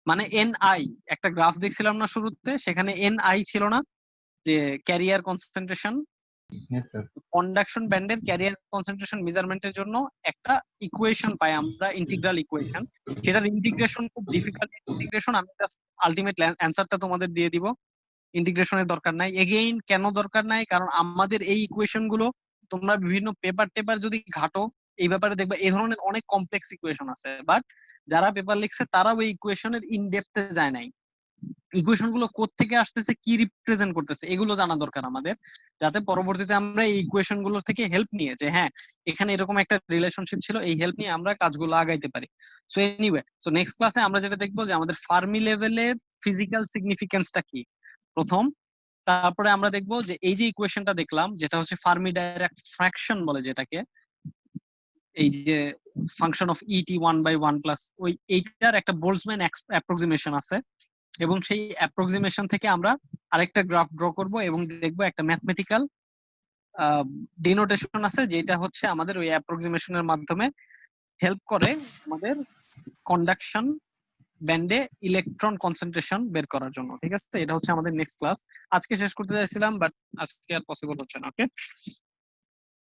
মানে এনআই, একটা গ্রাফ দেখছিলাম না শুরুতে, সেখানে এনআই ছিল না, যে ক্যারিয়ার কনসেন্ট্রেশন, হ্যাঁ স্যার। কন্ডাকশন ব্যান্ডের ক্যারিয়ার কনসেন্ট্রেশন মেজারমেন্টের জন্য একটা ইকুয়েশন পাই আমরা, ইন্টিগ্রাল ইকুয়েশন। সেটার ইন্টিগ্রেশন খুব ডিফিকাল্ট ইন্টিগ্রেশন, আমি জাস্ট আলটিমেট অ্যান্সারটা তোমাদের দিয়ে দিব। ইন্টিগ্রেশনের দরকার নাই। এগেইন কেন দরকার নাই, কারণ আমাদের এই ইকুয়েশন গুলো তোমরা বিভিন্ন পেপার টেপার যদি ঘাটো এই ব্যাপারে দেখবে এই ধরনের অনেক কমপ্লেক্স ইকুয়েশন আছে, বাট যারা পেপার লিখছে তারা ওই ইকুয়েশনের ইন ডেপথে যায় নাই। ইকুয়েশন গুলো কোত্থেকে আসতেছে, কি রিপ্রেজেন্ট করতেছে, এগুলো জানা দরকার আমাদের, যাতে পরবর্তীতে আমরা এই ইকুয়েশন গুলো থেকে হেল্প নিয়ে, যে হ্যাঁ এখানে এরকম একটা রিলেশনশিপ ছিল, এই হেল্প নিয়ে আমরা কাজগুলো আগাইতে পারি। সো এনিওয়ে, সো নেক্সট ক্লাসে আমরা যেটা দেখবো যে আমাদের ফার্মি লেভেলের ফিজিক্যাল সিগনিফিকেন্সটা কি প্রথম, তারপরে আমরা দেখবো যে এই যে ইকুয়েশনটা দেখলাম যেটা হচ্ছে ফার্মি ডাইরেক্ট ফ্র্যাকশন বলে যেটাকে, এই যে ফাংশন অফ ইটি 1/1 প্লাস, ওই এইটার একটা বোল্টজম্যান অ্যাপ্রক্সিমেশন আছে, এবং সেই অ্যাপ্রক্সিমেশন থেকে আমরা আরেকটা গ্রাফ ড্র করব এবং দেখবো একটা ম্যাথমেটিক্যাল ডিনোটেশন আছে, যেটা হচ্ছে আমাদের ওই অ্যাপ্রক্সিমেশনের মাধ্যমে হেল্প করে আমাদের কন্ডাকশন ব্যান্ডে ইলেকট্রন কনসেন্ট্রেশন বের করার জন্য, ঠিক আছে? এটা হচ্ছে আমাদের নেক্সট ক্লাস। আজকে শেষ করতে চাইছিলাম বাট আজকে আর পসিবল হচ্ছে না। ওকে।